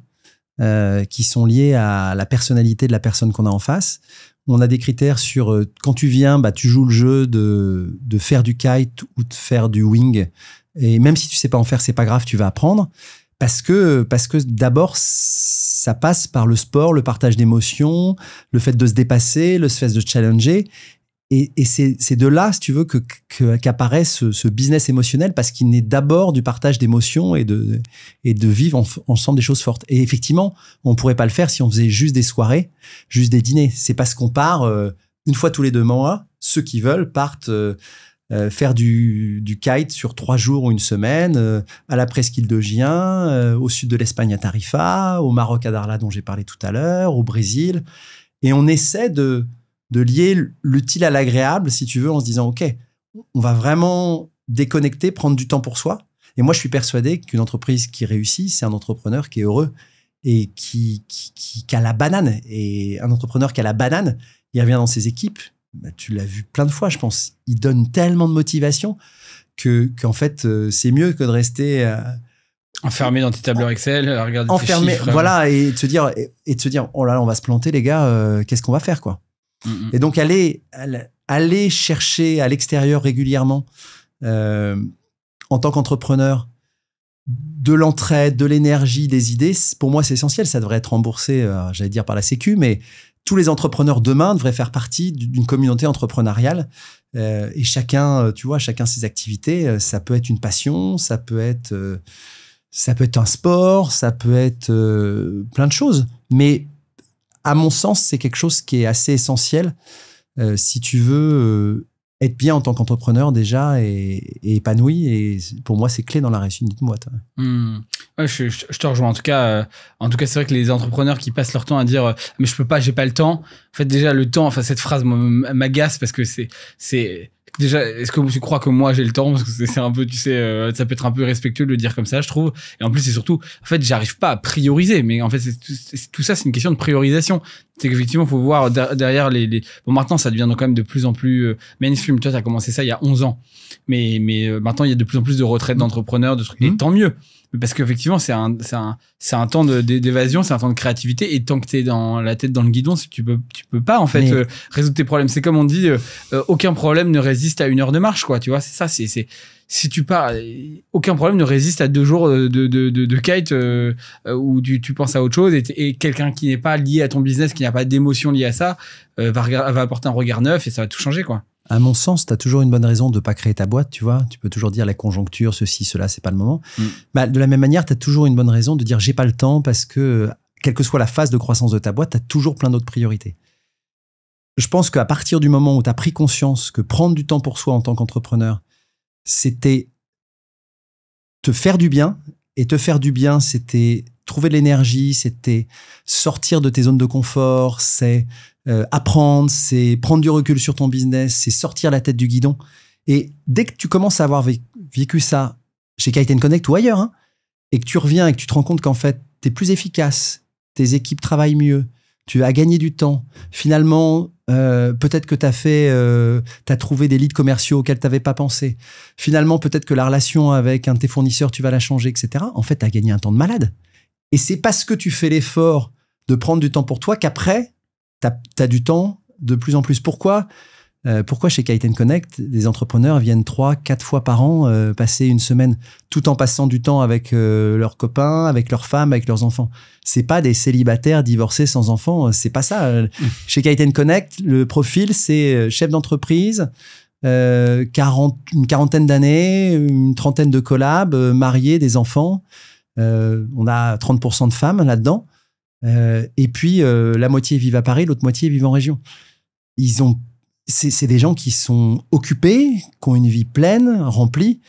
qui sont liés à la personnalité de la personne qu'on a en face. On a des critères sur quand tu viens, bah, tu joues le jeu de faire du kite ou de faire du wing. Et même si tu sais pas en faire, c'est pas grave, tu vas apprendre. Parce que d'abord, ça passe par le sport, le partage d'émotions, le fait de se dépasser, le fait de se challenger. Et c'est de là, si tu veux, qu'apparaît ce business émotionnel parce qu'il naît d'abord du partage d'émotions et de vivre ensemble des choses fortes. Et effectivement, on pourrait pas le faire si on faisait juste des soirées, juste des dîners. C'est parce qu'on part une fois tous les 2 mois. Ceux qui veulent partent faire du kite sur 3 jours ou une semaine à la presqu'île de Gien, au sud de l'Espagne à Tarifa, au Maroc à Darla dont j'ai parlé tout à l'heure, au Brésil. Et on essaie de lier l'utile à l'agréable, si tu veux, en se disant, OK, on va vraiment déconnecter, prendre du temps pour soi. Et moi, je suis persuadé qu'une entreprise qui réussit, c'est un entrepreneur qui est heureux et qui a la banane. Et un entrepreneur qui a la banane, il revient dans ses équipes. Bah, tu l'as vu plein de fois, je pense. Il donne tellement de motivation qu'en fait, c'est mieux que de rester... enfermé dans tes tableurs Excel, à regarder tes chiffres. Voilà, et de se dire, oh là là, on va se planter, les gars, qu'est-ce qu'on va faire, quoi. Et donc, aller chercher à l'extérieur régulièrement, en tant qu'entrepreneur, de l'entraide, de l'énergie, des idées, pour moi, c'est essentiel. Ça devrait être remboursé, j'allais dire par la Sécu, mais tous les entrepreneurs demain devraient faire partie d'une communauté entrepreneuriale. Et chacun, tu vois, chacun ses activités. Ça peut être une passion, ça peut être un sport, ça peut être plein de choses. Mais à mon sens, c'est quelque chose qui est assez essentiel si tu veux être bien en tant qu'entrepreneur déjà et épanoui. Et pour moi, c'est clé dans la réussite d'une boîte. Ouais, je te rejoins. En tout cas, c'est vrai que les entrepreneurs qui passent leur temps à dire mais je peux pas, j'ai pas le temps. En fait, déjà le temps. Enfin, cette phrase m'agace parce que c'est déjà. Est-ce que tu crois que moi j'ai le temps? Parce que c'est un peu, tu sais, ça peut être un peu irrespectueux de le dire comme ça, je trouve. Et en plus, c'est surtout, en fait, j'arrive pas à prioriser. Mais en fait, tout ça, c'est une question de priorisation. C'est qu'effectivement, faut voir derrière Bon, maintenant, ça devient donc quand même de plus en plus mainstream. Toi, t'as commencé ça il y a 11 ans. Mais maintenant, il y a de plus en plus de retraites d'entrepreneurs, de trucs. Et tant mieux. Parce qu'effectivement, c'est un temps d'évasion, c'est un temps de créativité. Et tant que t'es dans la tête dans le guidon, tu peux pas, en fait, résoudre tes problèmes. C'est comme on dit, aucun problème ne résiste à 1 heure de marche, quoi. Tu vois, c'est ça, si tu pars, aucun problème ne résiste à 2 jours de kite où tu penses à autre chose et quelqu'un qui n'est pas lié à ton business, qui n'a pas d'émotion liée à ça, va apporter un regard neuf et ça va tout changer, quoi. À mon sens, tu as toujours une bonne raison de pas créer ta boîte, tu vois. Tu peux toujours dire la conjoncture, ceci, cela, c'est pas le moment. Bah, de la même manière, tu as toujours une bonne raison de dire j'ai pas le temps parce que, quelle que soit la phase de croissance de ta boîte, tu as toujours plein d'autres priorités. Je pense qu'à partir du moment où tu as pris conscience que prendre du temps pour soi en tant qu'entrepreneur, c'était te faire du bien. Et te faire du bien, c'était trouver de l'énergie, c'était sortir de tes zones de confort, c'est apprendre, c'est prendre du recul sur ton business, c'est sortir la tête du guidon. Et dès que tu commences à avoir vécu ça chez Kite & Connect ou ailleurs, hein, et que tu reviens et que tu te rends compte qu'en fait, tu es plus efficace, tes équipes travaillent mieux, tu as gagné du temps. Finalement, peut-être que tu as trouvé des leads commerciaux auxquels tu n'avais pas pensé. Finalement, peut-être que la relation avec un de tes fournisseurs, tu vas la changer, etc. En fait, tu as gagné un temps de malade. Et c'est parce que tu fais l'effort de prendre du temps pour toi qu'après, tu as du temps de plus en plus. Pourquoi chez Kite & Connect, des entrepreneurs viennent 3-4 fois par an passer une semaine tout en passant du temps avec leurs copains, avec leurs femmes, avec leurs enfants? C'est pas des célibataires divorcés sans enfants, c'est pas ça. Chez Kite & Connect, le profil, c'est chef d'entreprise, une quarantaine d'années, une trentaine de collabs, mariés, des enfants. On a 30% de femmes là-dedans. Et puis, la moitié vivent à Paris, l'autre moitié vivent en région. C'est des gens qui sont occupés, qui ont une vie pleine, remplie,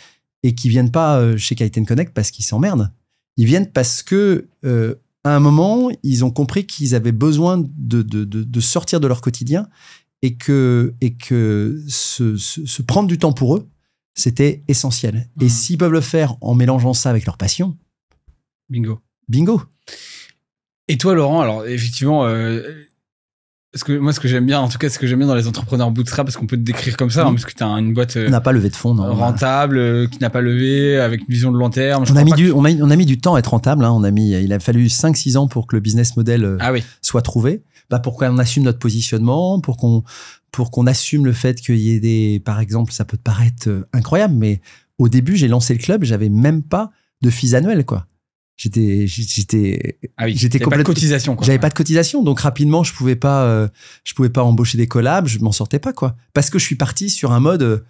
et qui viennent pas chez Kite & Connect parce qu'ils s'emmerdent. Ils viennent parce que, à un moment, ils ont compris qu'ils avaient besoin de sortir de leur quotidien et que se prendre du temps pour eux, c'était essentiel. Et s'ils peuvent le faire en mélangeant ça avec leur passion, bingo. Et toi, Laurent, alors effectivement, ce que j'aime bien, en tout cas, ce que j'aime bien dans les entrepreneurs bootstrap, parce qu'on peut te décrire comme ça, hein, parce que tu as une boîte on n'a pas levé de fonds, non, rentable, qui n'a pas levé, avec une vision de long terme. On a mis du temps à être rentable. Hein. Il a fallu 5-6 ans pour que le business model soit trouvé. Bah, pour qu'on assume notre positionnement, pour qu'on assume le fait qu'il y ait par exemple, ça peut te paraître incroyable, mais au début, j'ai lancé le club, j'avais même pas de fees annuels, quoi. J'étais complètement pas de cotisation, quoi. J'avais pas de cotisation, donc rapidement je pouvais pas embaucher des collabs, je m'en sortais pas, quoi. Parce que je suis parti sur un mode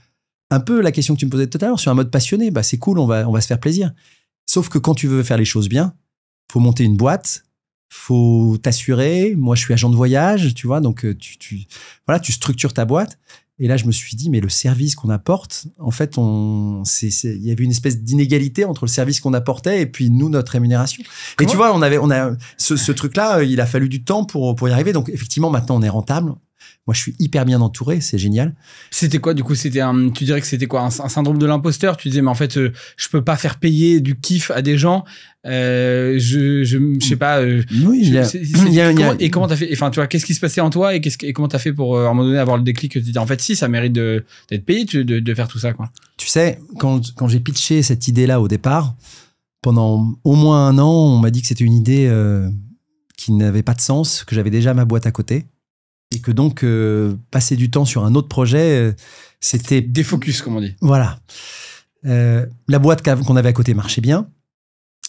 un peu la question que tu me posais tout à l'heure, sur un mode passionné. Bah c'est cool, on va se faire plaisir. Sauf que quand tu veux faire les choses bien, faut monter une boîte, faut t'assurer. Moi je suis agent de voyage, tu vois, donc tu structures ta boîte. Et là, je me suis dit, mais le service qu'on apporte, en fait, il y avait une espèce d'inégalité entre le service qu'on apportait et puis nous, notre rémunération. Et tu vois, on a ce truc-là, il a fallu du temps pour y arriver. Donc, effectivement, maintenant, on est rentable. Moi, je suis hyper bien entouré, c'est génial. C'était quoi, du coup? Tu dirais que c'était quoi? Un syndrome de l'imposteur? Tu disais, mais en fait, je peux pas faire payer du kiff à des gens. Je sais pas. Oui, et comment t'as fait? Enfin, tu vois, qu'est-ce qui se passait en toi et comment t'as fait pour, à un moment donné, avoir le déclic que tu dis, en fait, si, ça mérite d'être payé, de faire tout ça, quoi. Tu sais, quand j'ai pitché cette idée-là au départ, pendant au moins 1 an, on m'a dit que c'était une idée qui n'avait pas de sens, que j'avais déjà ma boîte à côté. Et que donc, passer du temps sur un autre projet, c'était... Défocus, comme on dit. Voilà. La boîte qu'on avait à côté marchait bien.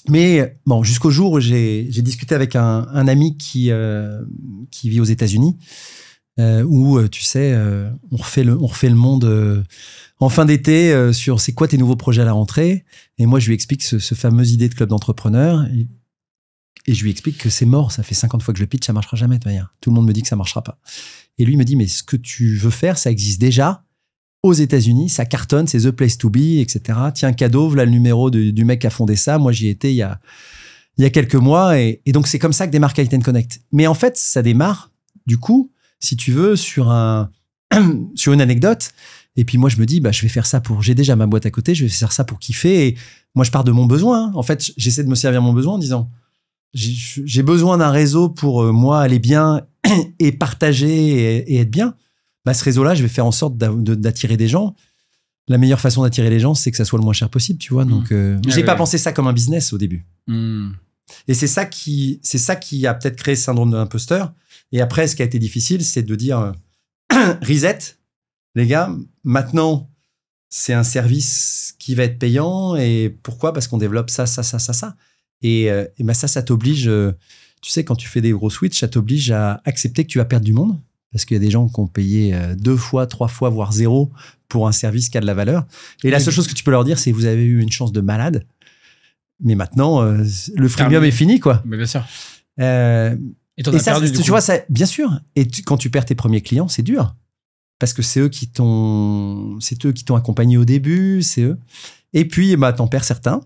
Mais bon, jusqu'au jour où j'ai discuté avec un ami qui vit aux États-Unis, où, tu sais, on refait le monde en fin d'été sur c'est quoi tes nouveaux projets à la rentrée. Et moi, je lui explique ce fameux idée de club d'entrepreneurs. Et je lui explique que c'est mort, ça fait 50 fois que je le pitch, ça marchera jamais de toute manière. Tout le monde me dit que ça marchera pas. Et lui me dit, mais ce que tu veux faire, ça existe déjà aux États-Unis, ça cartonne, c'est the place to be, etc. Tiens, cadeau, voilà le numéro du mec qui a fondé ça. Moi, j'y étais il y a quelques mois. Et donc, c'est comme ça que démarre K10 Connect. Mais en fait, ça démarre, du coup, si tu veux, sur une anecdote. Et puis moi, je me dis, je vais faire ça j'ai déjà ma boîte à côté, je vais faire ça pour kiffer. Et moi, je pars de mon besoin. En fait, j'essaie de me servir mon besoin en disant, j'ai besoin d'un réseau pour moi aller bien et partager et être bien. Ce réseau-là, je vais faire en sorte d'attirer des gens. La meilleure façon d'attirer les gens, c'est que ça soit le moins cher possible, tu vois. Donc, j'ai pas pensé ça comme un business au début. Et c'est ça qui a peut-être créé ce syndrome de l'imposteur. Et après, ce qui a été difficile, c'est de dire reset, les gars, maintenant, c'est un service qui va être payant. Et pourquoi ? Parce qu'on développe ça. Et ça t'oblige, tu sais, quand tu fais des gros switches, ça t'oblige à accepter que tu vas perdre du monde. Parce qu'il y a des gens qui ont payé 2 fois, 3 fois, voire 0 pour un service qui a de la valeur. Et la seule chose que tu peux leur dire, c'est vous avez eu une chance de malade. Mais maintenant, le freemium est fini, quoi. Mais bien sûr. Et t'en as perdu, tu vois, ça, bien sûr. Et quand tu perds tes premiers clients, c'est dur. Parce que c'est eux qui t'ont accompagné au début, c'est eux. Et puis, t'en perds certains.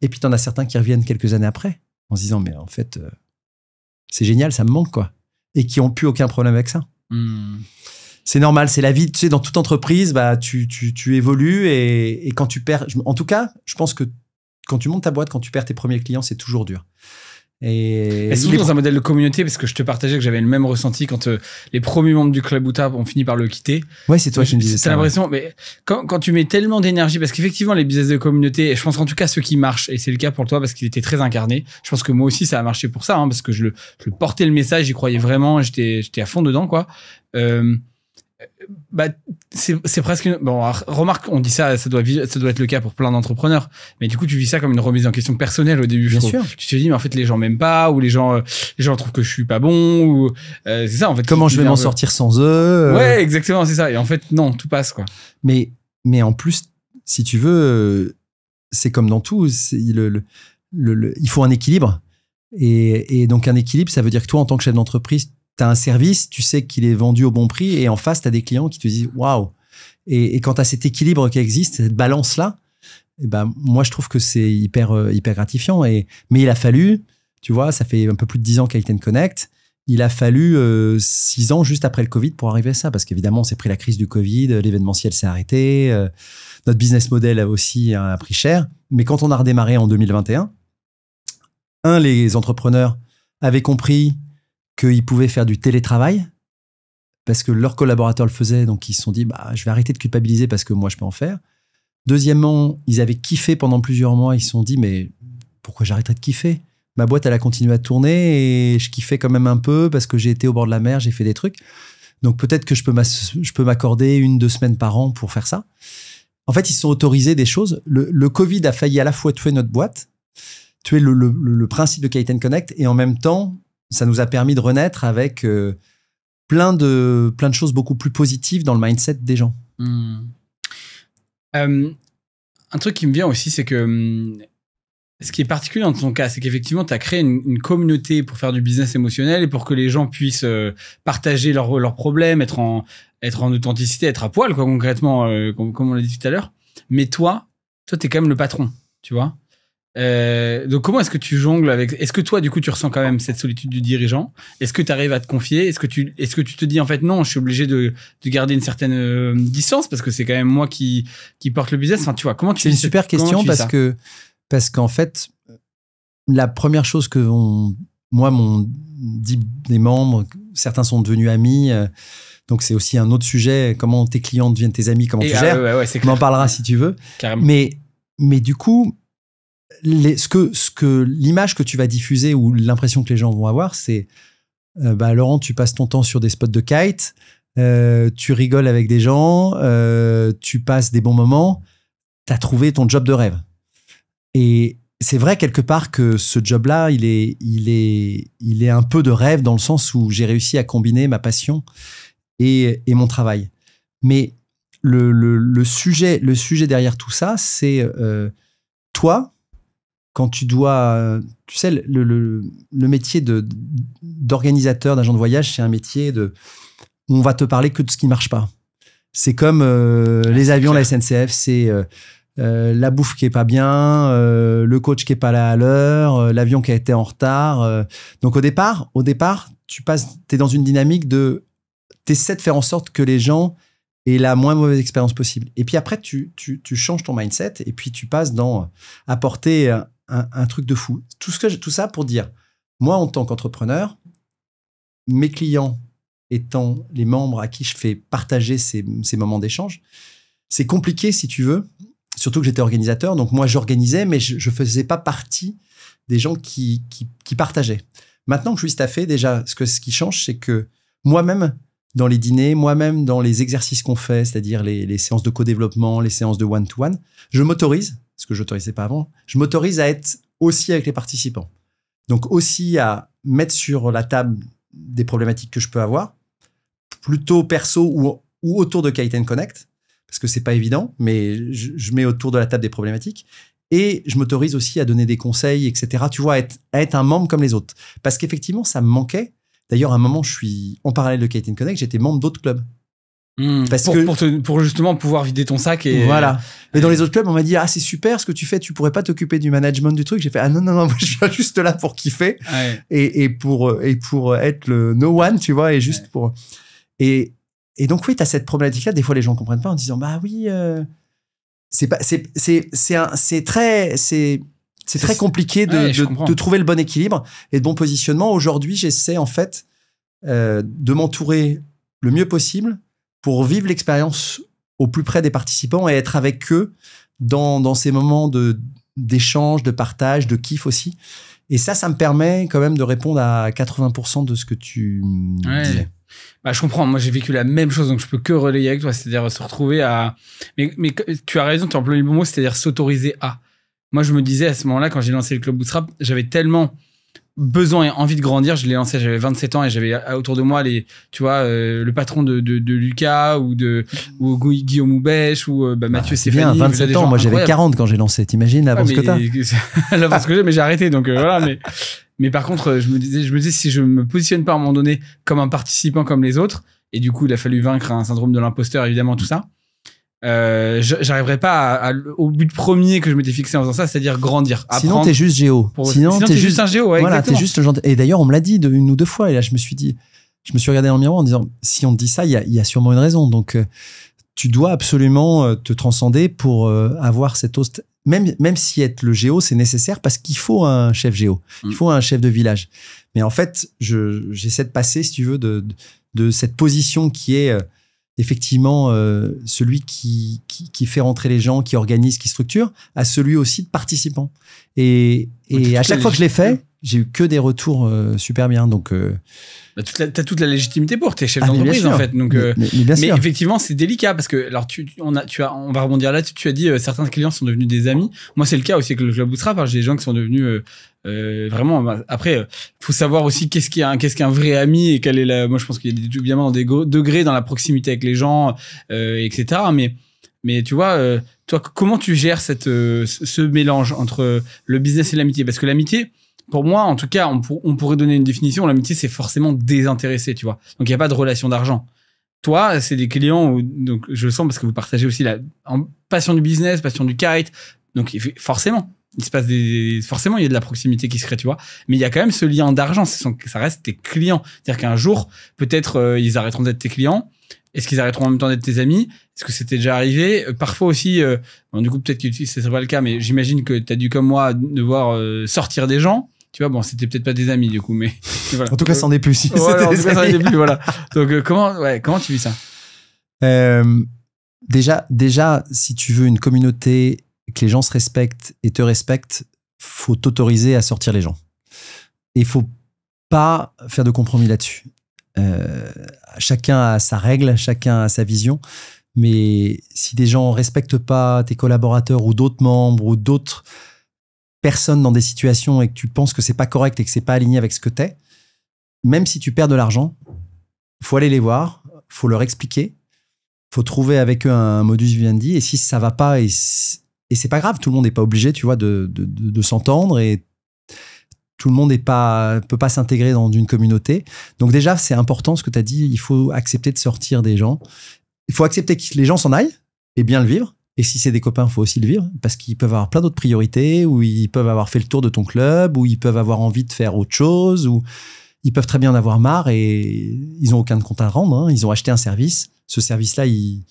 Et puis, t'en as certains qui reviennent quelques années après en se disant, mais en fait, c'est génial, ça me manque, quoi. Et qui n'ont plus aucun problème avec ça. C'est normal, c'est la vie. Tu sais, dans toute entreprise, tu évolues et quand tu perds... En tout cas, je pense que quand tu montes ta boîte, quand tu perds tes premiers clients, c'est toujours dur. Et surtout dans un modèle de communauté, parce que je te partageais que j'avais le même ressenti quand les premiers membres du Club Outa ont fini par le quitter. Ouais, c'est toi qui me disais ça. T'as l'impression, mais quand tu mets tellement d'énergie, parce qu'effectivement, les business de communauté, et je pense qu'en tout cas, ceux qui marchent, et c'est le cas pour toi, parce qu'il était très incarné. Je pense que moi aussi, ça a marché pour ça, parce que je portais le message, j'y croyais vraiment, j'étais à fond dedans, quoi. C'est presque remarque, on dit ça doit être le cas pour plein d'entrepreneurs, mais du coup tu vis ça comme une remise en question personnelle au début. Bien sûr. Tu te dis mais en fait les gens m'aiment pas, ou les gens trouvent que je suis pas bon, ou c'est ça en fait. Comment je vais m'en sortir sans eux Ouais, exactement, c'est ça. Et en fait non, tout passe, quoi. Mais en plus, si tu veux, c'est comme dans tout, il faut un équilibre, et donc un équilibre, ça veut dire que toi en tant que chef d'entreprise, tu as un service, tu sais qu'il est vendu au bon prix, et en face, tu as des clients qui te disent « Waouh !» Et quand tu as cet équilibre qui existe, cette balance-là, moi, je trouve que c'est hyper gratifiant. Mais il a fallu, tu vois, ça fait un peu plus de 10 ans K10 Connect, il a fallu 6 ans juste après le Covid pour arriver à ça, parce qu'évidemment, on s'est pris la crise du Covid, l'événementiel s'est arrêté, notre business model aussi a pris cher. Mais quand on a redémarré en 2021, les entrepreneurs avaient compris qu'ils pouvaient faire du télétravail parce que leurs collaborateurs le faisaient, donc ils se sont dit je vais arrêter de culpabiliser parce que moi je peux en faire. Deuxièmement, ils avaient kiffé pendant plusieurs mois, ils se sont dit mais pourquoi j'arrêterais de kiffer ? Ma boîte elle a continué à tourner et je kiffais quand même un peu parce que j'ai été au bord de la mer, j'ai fait des trucs, donc peut-être que je peux m'accorder 1-2 semaines par an pour faire ça. En fait, ils se sont autorisés des choses. Le Covid a failli à la fois tuer notre boîte, tuer le principe de K10 Connect, et en même temps ça nous a permis de renaître avec plein de choses beaucoup plus positives dans le mindset des gens. Un truc qui me vient aussi, c'est que ce qui est particulier dans ton cas, c'est qu'effectivement, tu as créé une communauté pour faire du business émotionnel et pour que les gens puissent partager leurs problèmes, être en authenticité, être à poil, quoi, concrètement, comme on l'a dit tout à l'heure. Mais toi, t'es quand même le patron, tu vois. Donc comment est-ce que tu jongles avec... Est-ce que toi du coup tu ressens quand même cette solitude du dirigeant ? Est-ce que tu arrives à te confier ? Est-ce que tu te dis en fait non, je suis obligé de garder une certaine distance parce que c'est quand même moi qui porte le business. Enfin tu vois, comment tu... C'est une super question parce qu'en fait la première chose que m'ont dit des membres, certains sont devenus amis, donc c'est aussi un autre sujet, comment tes clients deviennent tes amis, comment tu gères. Ouais, on en parlera si tu veux. Carrément. Mais du coup l'image que tu vas diffuser ou l'impression que les gens vont avoir, c'est Laurent, tu passes ton temps sur des spots de kite, tu rigoles avec des gens, tu passes des bons moments, tu as trouvé ton job de rêve. Et c'est vrai quelque part que ce job-là, il est un peu de rêve dans le sens où j'ai réussi à combiner ma passion et mon travail. Mais le sujet derrière tout ça, c'est toi, quand tu dois, tu sais, le métier d'organisateur, d'agent de voyage, c'est un métier où on va te parler que de ce qui marche pas. C'est comme les avions, la SNCF, c'est la bouffe qui est pas bien, le coach qui est pas là à l'heure, l'avion qui a été en retard. Donc au départ, t'es dans une dynamique t'essaies de faire en sorte que les gens aient la moins mauvaise expérience possible. Et puis après, tu changes ton mindset et puis tu passes dans apporter un truc de fou. Tout ça pour dire, moi, en tant qu'entrepreneur, mes clients étant les membres à qui je fais partager ces moments d'échange, c'est compliqué si tu veux, surtout que j'étais organisateur. Donc moi, j'organisais, mais je ne faisais pas partie des gens qui partageaient. Maintenant que je suis staffé, déjà, ce qui change, c'est que moi-même, dans les dîners, moi-même, dans les exercices qu'on fait, c'est-à-dire les séances de co-développement, les séances de one-to-one, je m'autorise, ce que je n'autorisais pas avant, je m'autorise à être aussi avec les participants. Donc aussi à mettre sur la table des problématiques que je peux avoir, plutôt perso ou autour de Kite & Connect, parce que c'est pas évident, mais je mets autour de la table des problématiques. Et je m'autorise aussi à donner des conseils, etc. Tu vois, à être un membre comme les autres. Parce qu'effectivement, ça me manquait. D'ailleurs, à un moment, en parallèle de Kite & Connect, j'étais membre d'autres clubs. Pour justement pouvoir vider ton sac. Et voilà. Mais dans les autres clubs, on m'a dit, ah, c'est super ce que tu fais, tu pourrais pas t'occuper du management du truc. J'ai fait, ah non, moi, je viens juste là pour kiffer. Ouais. Et pour être le no one, tu vois, et juste pour... Et donc, oui, tu as cette problématique-là. Des fois, les gens comprennent pas en disant, bah oui, c'est très compliqué de trouver le bon équilibre et le bon positionnement. Aujourd'hui, j'essaie en fait de m'entourer le mieux possible pour vivre l'expérience au plus près des participants et être avec eux dans ces moments d'échange, de partage, de kiff aussi. Et ça me permet quand même de répondre à 80% de ce que tu disais. Bah, je comprends. Moi, j'ai vécu la même chose, donc je peux que relayer avec toi. C'est-à-dire se retrouver à... Mais tu as raison, tu as employé le bon mot, c'est-à-dire s'autoriser à. Moi, je me disais à ce moment-là, quand j'ai lancé le Club Bootstrap, j'avais tellement besoin et envie de grandir. Je l'ai lancé, j'avais 27 ans et j'avais autour de moi le patron de Lucas ou Guillaume Houbèche ou Mathieu Stéphanie. Bien, 27 ans. Moi, j'avais 40 quand j'ai lancé. T'imagines l'avance que t'as? L'avance que j'ai, mais j'ai arrêté. Donc voilà. Mais par contre, je me disais, si je me positionne pas à un moment donné comme un participant comme les autres, et du coup, il a fallu vaincre un syndrome de l'imposteur, évidemment, tout ça. J'arriverai pas au but premier que je m'étais fixé en faisant ça, c'est-à-dire grandir. Sinon, t'es juste géo. Sinon, t'es juste un géo, ouais, voilà, exactement. T'es juste le genre et d'ailleurs, on me l'a dit une ou deux fois, et là, je me suis regardé dans le miroir en disant, si on te dit ça, il y a sûrement une raison. Donc, tu dois absolument te transcender pour avoir cette host. Même si être le géo, c'est nécessaire parce qu'il faut un chef géo. Il faut un chef de village. Mais en fait, j'essaie de passer, si tu veux, de cette position qui est effectivement celui qui fait rentrer les gens, qui organise, qui structure, à celui aussi de participant. Et à chaque fois que je l'ai fait, j'ai eu que des retours super bien. Donc, t'as toute la légitimité pour t'es chef d'entreprise en fait. Donc, mais effectivement, c'est délicat parce que alors on va rebondir là-dessus. Tu as dit certains clients sont devenus des amis. Moi, c'est le cas aussi avec le Club Bootstrap. J'ai des gens qui sont devenus vraiment. Après, faut savoir aussi qu'est-ce qu'un vrai ami et quelle est moi, je pense qu'il y a évidemment des degrés dans la proximité avec les gens, etc. Mais tu vois, toi, comment tu gères ce mélange entre le business et l'amitié? Parce que l'amitié, pour moi, en tout cas, on pourrait donner une définition. L'amitié, c'est forcément désintéressé, tu vois. Donc, il n'y a pas de relation d'argent. Toi, c'est des clients où, donc, je le sens parce que vous partagez aussi la passion du business, passion du kite. Donc, forcément, forcément, il y a de la proximité qui se crée, tu vois. Mais il y a quand même ce lien d'argent. Ça reste tes clients. C'est-à-dire qu'un jour, peut-être, ils arrêteront d'être tes clients. Est-ce qu'ils arrêteront en même temps d'être tes amis? Est-ce que c'était déjà arrivé? Parfois aussi, du coup, peut-être que ce serait pas le cas, mais j'imagine que tu as dû, comme moi, devoir sortir des gens. Tu vois, bon, c'était peut-être pas des amis, du coup, mais voilà. En tout cas, c'en est plus. Si voilà, en tout cas, c'en est plus, voilà. Donc, comment tu vis ça? Déjà, si tu veux une communauté, que les gens se respectent et te respectent, faut t'autoriser à sortir les gens. Et il faut pas faire de compromis là-dessus. Chacun a sa règle, chacun a sa vision, mais si des gens respectent pas tes collaborateurs ou d'autres membres ou d'autres personnes dans des situations et que tu penses que c'est pas correct et que c'est pas aligné avec ce que t'es, même si tu perds de l'argent, faut aller les voir, faut leur expliquer, faut trouver avec eux un modus vivendi, et si ça va pas et Et c'est pas grave, tout le monde n'est pas obligé, tu vois, de s'entendre et tout le monde peut pas s'intégrer dans une communauté. Donc déjà, c'est important ce que tu as dit, il faut accepter de sortir des gens. Il faut accepter que les gens s'en aillent et bien le vivre. Et si c'est des copains, il faut aussi le vivre parce qu'ils peuvent avoir plein d'autres priorités, ou ils peuvent avoir fait le tour de ton club, ou ils peuvent avoir envie de faire autre chose, ou ils peuvent très bien en avoir marre et ils n'ont aucun compte à rendre. Hein. Ils ont acheté un service. Ce service-là, tu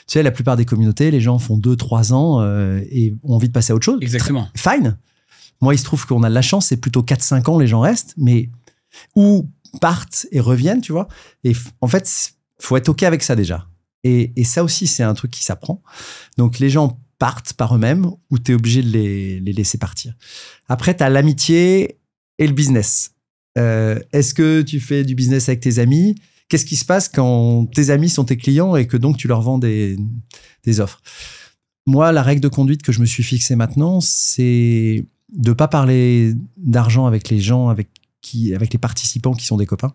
sais, la plupart des communautés, les gens font 2-3 ans et ont envie de passer à autre chose. Exactement. Fine. Moi, il se trouve qu'on a de la chance, c'est plutôt 4-5 ans, les gens restent, mais ou partent et reviennent, tu vois. Et en fait, faut être OK avec ça déjà. Et ça aussi, c'est un truc qui s'apprend. Donc, les gens partent par eux-mêmes ou tu es obligé de les laisser partir. Après, tu as l'amitié et le business. Est-ce que tu fais du business avec tes amis ? Qu'est-ce qui se passe quand tes amis sont tes clients et que donc tu leur vends des offres ? Moi, la règle de conduite que je me suis fixée maintenant, c'est de pas parler d'argent avec les gens, avec les participants qui sont des copains.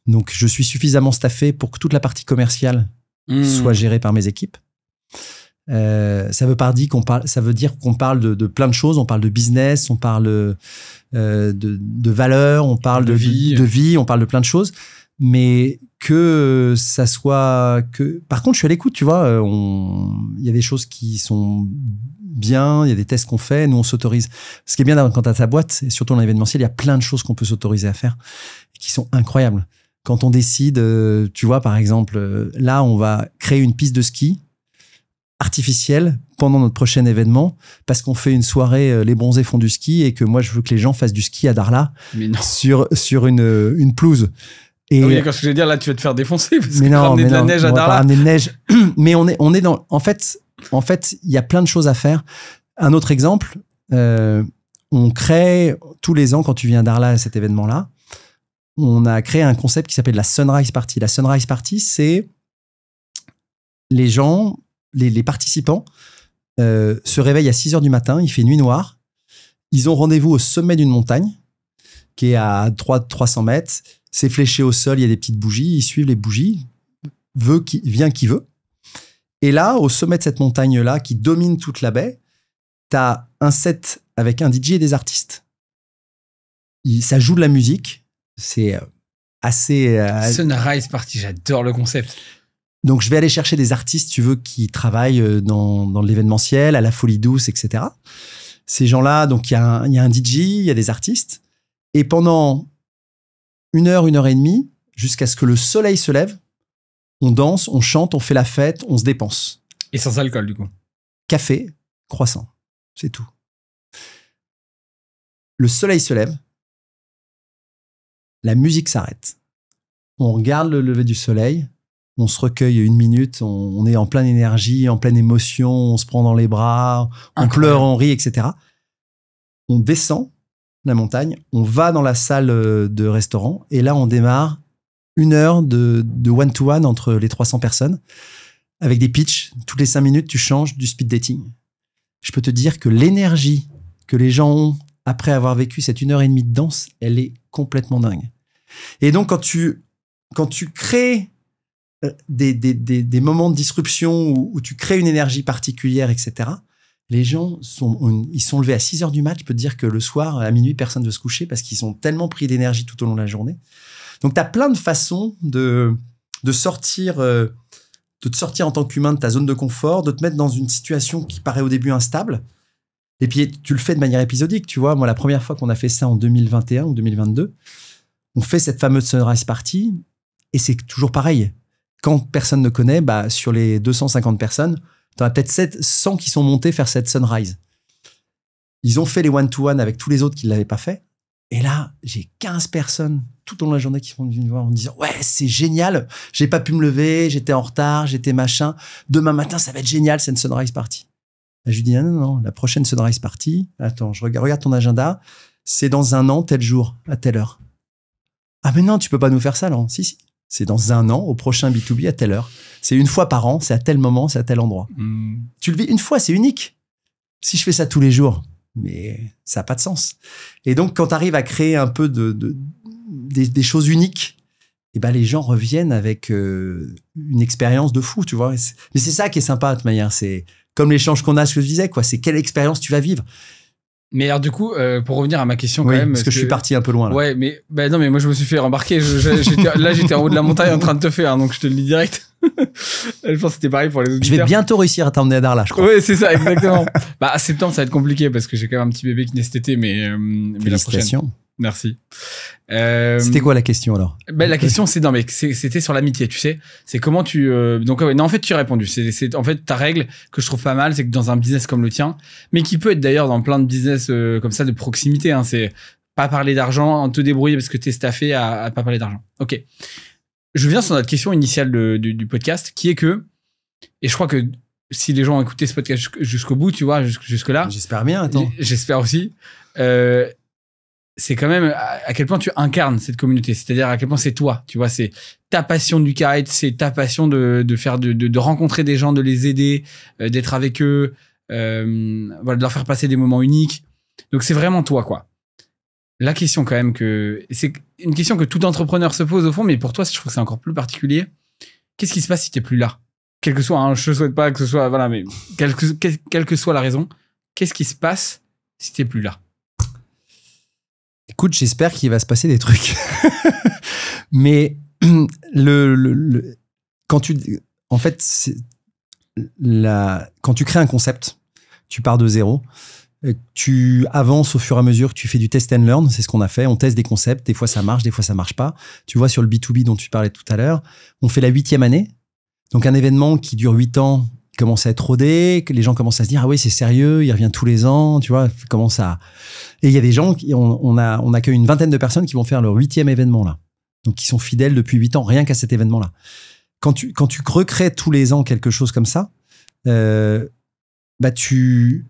Donc, je suis suffisamment staffé pour que toute la partie commerciale soit gérée par mes équipes. Ça veut dire qu'on parle de plein de choses. On parle de business, on parle de valeurs, on parle de vie, on parle de plein de choses. Mais que ça soit que. Par contre, je suis à l'écoute, tu vois. Il y a des choses qui sont bien, il y a des tests qu'on fait, nous on s'autorise. Ce qui est bien quand tu as ta boîte, et surtout dans l'événementiel, il y a plein de choses qu'on peut s'autoriser à faire qui sont incroyables. Quand on décide, tu vois, par exemple, là, on va créer une piste de ski artificielle pendant notre prochain événement parce qu'on fait une soirée les bronzés font du ski et que moi, je veux que les gens fassent du ski à Darla sur une pelouse. Et oui, quand je vais dire, là, tu vas te faire défoncer parce que ramener de la neige à Darla. Ramener de neige. Mais on est dans... En fait, il y a plein de choses à faire. Un autre exemple, on crée tous les ans, quand tu viens à Darla à cet événement-là, on a créé un concept qui s'appelle la Sunrise Party. La Sunrise Party, c'est les gens, les participants se réveillent à 6 heures du matin, il fait nuit noire, ils ont rendez-vous au sommet d'une montagne qui est à 300 mètres, c'est fléché au sol, il y a des petites bougies, ils suivent les bougies, vient qui veut. Et là, au sommet de cette montagne-là, qui domine toute la baie, tu as un set avec un DJ et des artistes. Ça joue de la musique, c'est assez... Sunrise Party, j'adore le concept. Donc, je vais aller chercher des artistes, tu veux, qui travaillent dans l'événementiel, à la Folie Douce, etc. Ces gens-là, donc il y a un DJ, il y a des artistes. Et pendant 1 heure et demie, jusqu'à ce que le soleil se lève, on danse, on chante, on fait la fête, on se dépense. Et sans alcool, du coup. Café, croissant, c'est tout. Le soleil se lève, la musique s'arrête. On regarde le lever du soleil, on se recueille 1 minute, on est en pleine énergie, en pleine émotion, on se prend dans les bras, on pleure, on rit, etc. On descend la montagne, on va dans la salle de restaurant et là, on démarre 1 heure de one-to-one entre les 300 personnes avec des pitchs. Toutes les 5 minutes, tu changes du speed dating. Je peux te dire que l'énergie que les gens ont après avoir vécu cette 1 heure et demie de danse, elle est complètement dingue. Et donc, quand tu crées des moments de disruption où tu crées une énergie particulière, etc., les gens ils sont levés à 6 heures du mat. Je peux te dire que le soir, à minuit, personne ne veut se coucher parce qu'ils sont tellement pris d'énergie tout au long de la journée. Donc, tu as plein de façons de te sortir en tant qu'humain de ta zone de confort, de te mettre dans une situation qui paraît au début instable. Et puis, tu le fais de manière épisodique. Tu vois, moi, la première fois qu'on a fait ça en 2021 ou 2022, on fait cette fameuse Sunrise Party et c'est toujours pareil. Quand personne ne connaît, sur les 250 personnes, tu en as peut-être 100 qui sont montés faire cette Sunrise. Ils ont fait les one-to-one avec tous les autres qui ne l'avaient pas fait. Et là, j'ai 15 personnes tout au long de la journée qui sont venues me voir en me disant « Ouais, c'est génial, j'ai pas pu me lever, j'étais en retard, j'étais machin. Demain matin, ça va être génial, c'est une Sunrise Party. » Je lui dis « Non, la prochaine Sunrise Party, attends, je regarde ton agenda, c'est dans 1 an, tel jour, à telle heure. » « Ah mais non, tu peux pas nous faire ça, non ? Si. C'est dans 1 an, au prochain B2B, à telle heure. C'est 1 fois par an, c'est à tel moment, c'est à tel endroit. Tu le vis 1 fois, c'est unique. Si je fais ça tous les jours, mais ça n'a pas de sens. Et donc, quand tu arrives à créer un peu des choses uniques, les gens reviennent avec une expérience de fou, tu vois. Mais c'est ça qui est sympa, de toute manière. C'est comme l'échange qu'on a, ce que je disais, quoi. C'est quelle expérience tu vas vivre. Mais alors du coup, pour revenir à ma question quand même... parce que je suis parti un peu loin là. Ouais, mais non, mais moi je me suis fait rembarquer. J'étais en haut de la montagne en train de te faire, donc je te le dis direct. Je pense que c'était pareil pour les auditeurs. Je vais bientôt réussir à t'emmener à Darla, je crois. Ouais, c'est ça, exactement. À septembre, ça va être compliqué parce que j'ai quand même un petit bébé qui naît cet été, mais la prochaine. Merci. C'était quoi la question alors? La question c'était sur l'amitié, tu sais. C'est comment tu donc non, en fait tu as répondu. C'est en fait ta règle que je trouve pas mal, c'est que dans un business comme le tien, mais qui peut être d'ailleurs dans plein de business comme ça de proximité, hein, c'est pas parler d'argent, te débrouiller parce que t'es staffé à pas parler d'argent. Ok. Je viens sur notre question initiale du podcast, qui est que, et je crois que si les gens ont écouté ce podcast jusqu'au bout, tu vois, jusque là. J'espère bien. Attends. J'espère aussi. C'est quand même à quel point tu incarnes cette communauté, c'est-à-dire à quel point c'est toi, tu vois, c'est ta passion du kite, c'est ta passion de faire de rencontrer des gens, de les aider, d'être avec eux, voilà, de leur faire passer des moments uniques. Donc c'est vraiment toi, quoi. La question quand même c'est une question que tout entrepreneur se pose au fond, mais pour toi, je trouve que c'est encore plus particulier. Qu'est-ce qui se passe si t'es plus là? Quel que soit, hein, je souhaite pas que ce soit, voilà, mais quelle que soit la raison, qu'est-ce qui se passe si t'es plus là? Écoute, j'espère qu'il va se passer des trucs. Mais quand tu crées un concept, tu pars de zéro. Tu avances au fur et à mesure que tu fais du test and learn. C'est ce qu'on a fait. On teste des concepts. Des fois, ça marche. Des fois, ça marche pas. Tu vois, sur le B2B dont tu parlais tout à l'heure, on fait la 8e année. Donc, un événement qui dure 8 ans commence à être rodé, que les gens commencent à se dire, ah oui, c'est sérieux, il revient tous les ans, tu vois, commence à... Et il y a des gens, on accueille une vingtaine de personnes qui vont faire leur 8e événement, là. Donc, qui sont fidèles depuis 8 ans, rien qu'à cet événement-là. Quand tu recrées tous les ans quelque chose comme ça, tu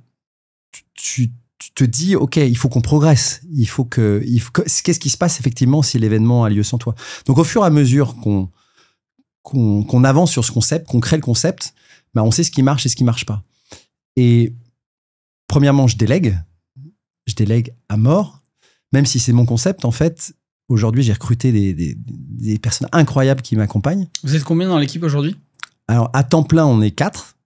te dis, OK, il faut qu'on progresse. Qu'est-ce qui se passe effectivement si l'événement a lieu sans toi? Donc, au fur et à mesure qu'on avance sur ce concept, qu'on crée le concept, on sait ce qui marche et ce qui marche pas. Et premièrement, je délègue à mort, même si c'est mon concept. En fait, aujourd'hui, j'ai recruté des personnes incroyables qui m'accompagnent. Vous êtes combien dans l'équipe aujourd'hui? Alors, à temps plein, on est 4.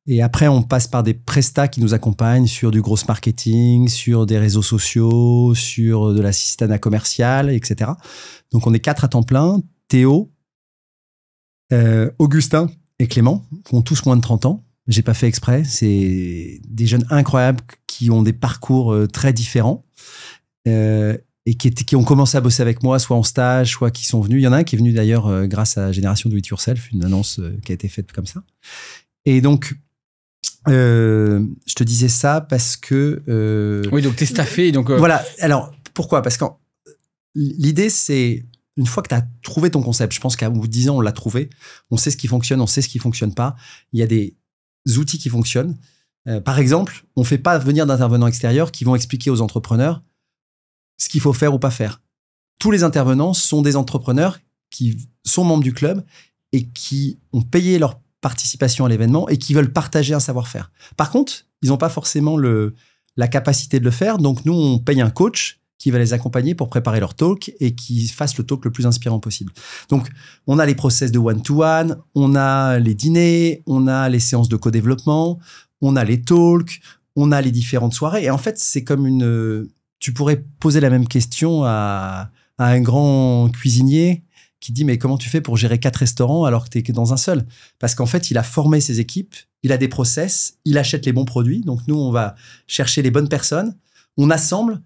Et après, on passe par des prestats qui nous accompagnent sur du gross marketing, sur des réseaux sociaux, sur de l'assistanat commercial, etc. Donc, on est 4 à temps plein. Théo, Augustin et Clément, qui ont tous moins de 30 ans. J'ai pas fait exprès. C'est des jeunes incroyables qui ont des parcours très différents et qui ont commencé à bosser avec moi, soit en stage, soit qui sont venus. Il y en a un qui est venu d'ailleurs grâce à Génération Do It Yourself, une annonce qui a été faite comme ça. Et donc, je te disais ça parce que... oui, donc t'es staffé. Donc Voilà. Alors, pourquoi? Parce que l'idée, c'est... Une fois que tu as trouvé ton concept, je pense qu'à bout de 10 ans, on l'a trouvé. On sait ce qui fonctionne, on sait ce qui fonctionne pas. Il y a des outils qui fonctionnent. Par exemple, on fait pas venir d'intervenants extérieurs qui vont expliquer aux entrepreneurs ce qu'il faut faire ou pas faire. Tous les intervenants sont des entrepreneurs qui sont membres du club et qui ont payé leur participation à l'événement et qui veulent partager un savoir-faire. Par contre, ils n'ont pas forcément la capacité de le faire. Donc, nous, on paye un coach qui va les accompagner pour préparer leur talk et qui fasse le talk le plus inspirant possible. Donc, on a les process de one-to-one, on a les dîners, on a les séances de co-développement, on a les talks, on a les différentes soirées. Et en fait, c'est comme tu pourrais poser la même question à un grand cuisinier qui dit, mais comment tu fais pour gérer 4 restaurants alors que tu es dans un seul? Parce qu'en fait, il a formé ses équipes, il a des process, il achète les bons produits. Donc, nous, on va chercher les bonnes personnes, on assemble,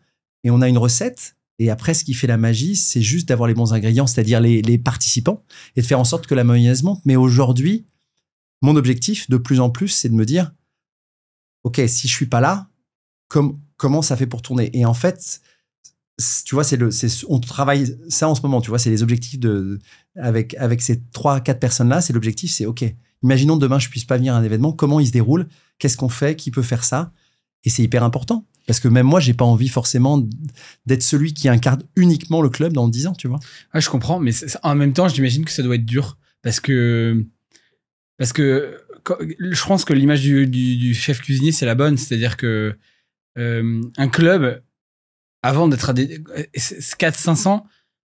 et on a une recette. Et après, ce qui fait la magie, c'est juste d'avoir les bons ingrédients, c'est-à-dire les participants, et de faire en sorte que la mayonnaise monte. Mais aujourd'hui, mon objectif, de plus en plus, c'est de me dire, OK, si je suis pas là, comment ça fait pour tourner? Et en fait, tu vois, on travaille ça en ce moment, tu vois, c'est les objectifs avec ces 3-4 personnes-là, c'est l'objectif, c'est OK, imaginons demain, je puisse pas venir à un événement, comment il se déroule? Qu'est-ce qu'on fait? Qui peut faire ça? Et c'est hyper important. Parce que même moi, j'ai pas envie forcément d'être celui qui incarne uniquement le club dans 10 ans, tu vois. Ouais, je comprends, mais en même temps, j'imagine que ça doit être dur. Parce que je pense que l'image du chef cuisinier, c'est la bonne. C'est-à-dire que un club, avant d'être à des 400-500,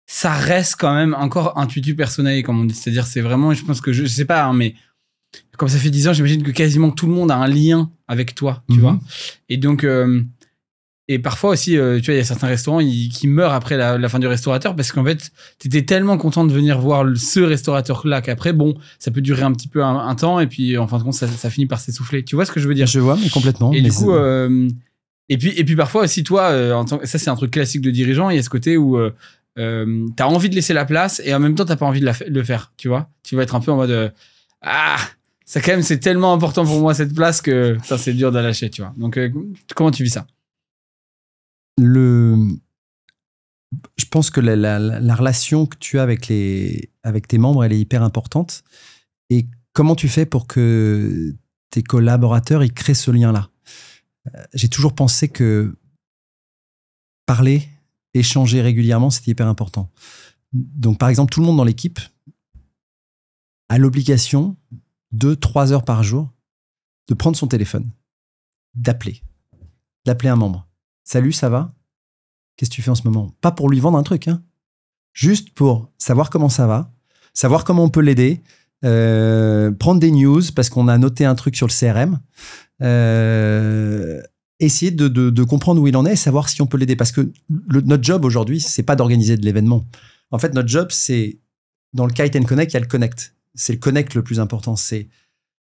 ça reste quand même encore un tutu personnel, comme on dit. C'est-à-dire, c'est vraiment, je pense que je sais pas, hein, mais comme ça fait 10 ans, j'imagine que quasiment tout le monde a un lien avec toi, tu vois. Et donc, et parfois aussi, tu vois, il y a certains restaurants qui meurent après la fin du restaurateur parce qu'en fait, t'étais tellement content de venir voir ce restaurateur-là qu'après, bon, ça peut durer un petit peu un temps et puis en fin de compte, ça finit par s'essouffler. Tu vois ce que je veux dire? Je vois, mais complètement. Et mais du coup, et puis parfois aussi, toi, ça c'est un truc classique de dirigeant, il y a ce côté où t'as envie de laisser la place et en même temps, t'as pas envie de le faire, tu vois? Tu vas être un peu en mode ça quand même, c'est tellement important pour moi cette place que ça c'est dur de la lâcher, tu vois. Donc, comment tu vis ça? Je pense que la relation que tu as avec tes membres, elle est hyper importante. Et comment tu fais pour que tes collaborateurs ils créent ce lien-là? J'ai toujours pensé que parler, échanger régulièrement, c'était hyper important. Donc, par exemple, tout le monde dans l'équipe a l'obligation 2-3 heures par jour de prendre son téléphone, d'appeler un membre. Salut, ça va? Qu'est-ce que tu fais en ce moment? Pas pour lui vendre un truc, hein. Juste pour savoir comment ça va, savoir comment on peut l'aider, prendre des news parce qu'on a noté un truc sur le CRM, essayer de comprendre où il en est et savoir si on peut l'aider. Parce que notre job aujourd'hui, c'est pas d'organiser de l'événement. En fait, notre job, c'est dans le Kite & Connect, il y a le connect. C'est le connect le plus important. C'est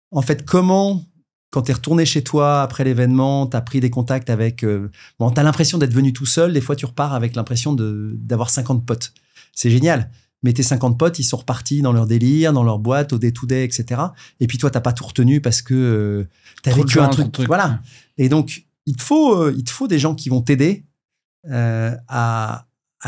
en fait comment... Quand tu es retourné chez toi après l'événement, tu as pris des contacts avec... tu as l'impression d'être venu tout seul. Des fois, tu repars avec l'impression d'avoir 50 potes. C'est génial. Mais tes 50 potes, ils sont repartis dans leur délire, dans leur boîte, au day-to-day, etc. Et puis toi, tu n'as pas tout retenu parce que tu as vécu un truc. Voilà. Et donc, il te faut des gens qui vont t'aider à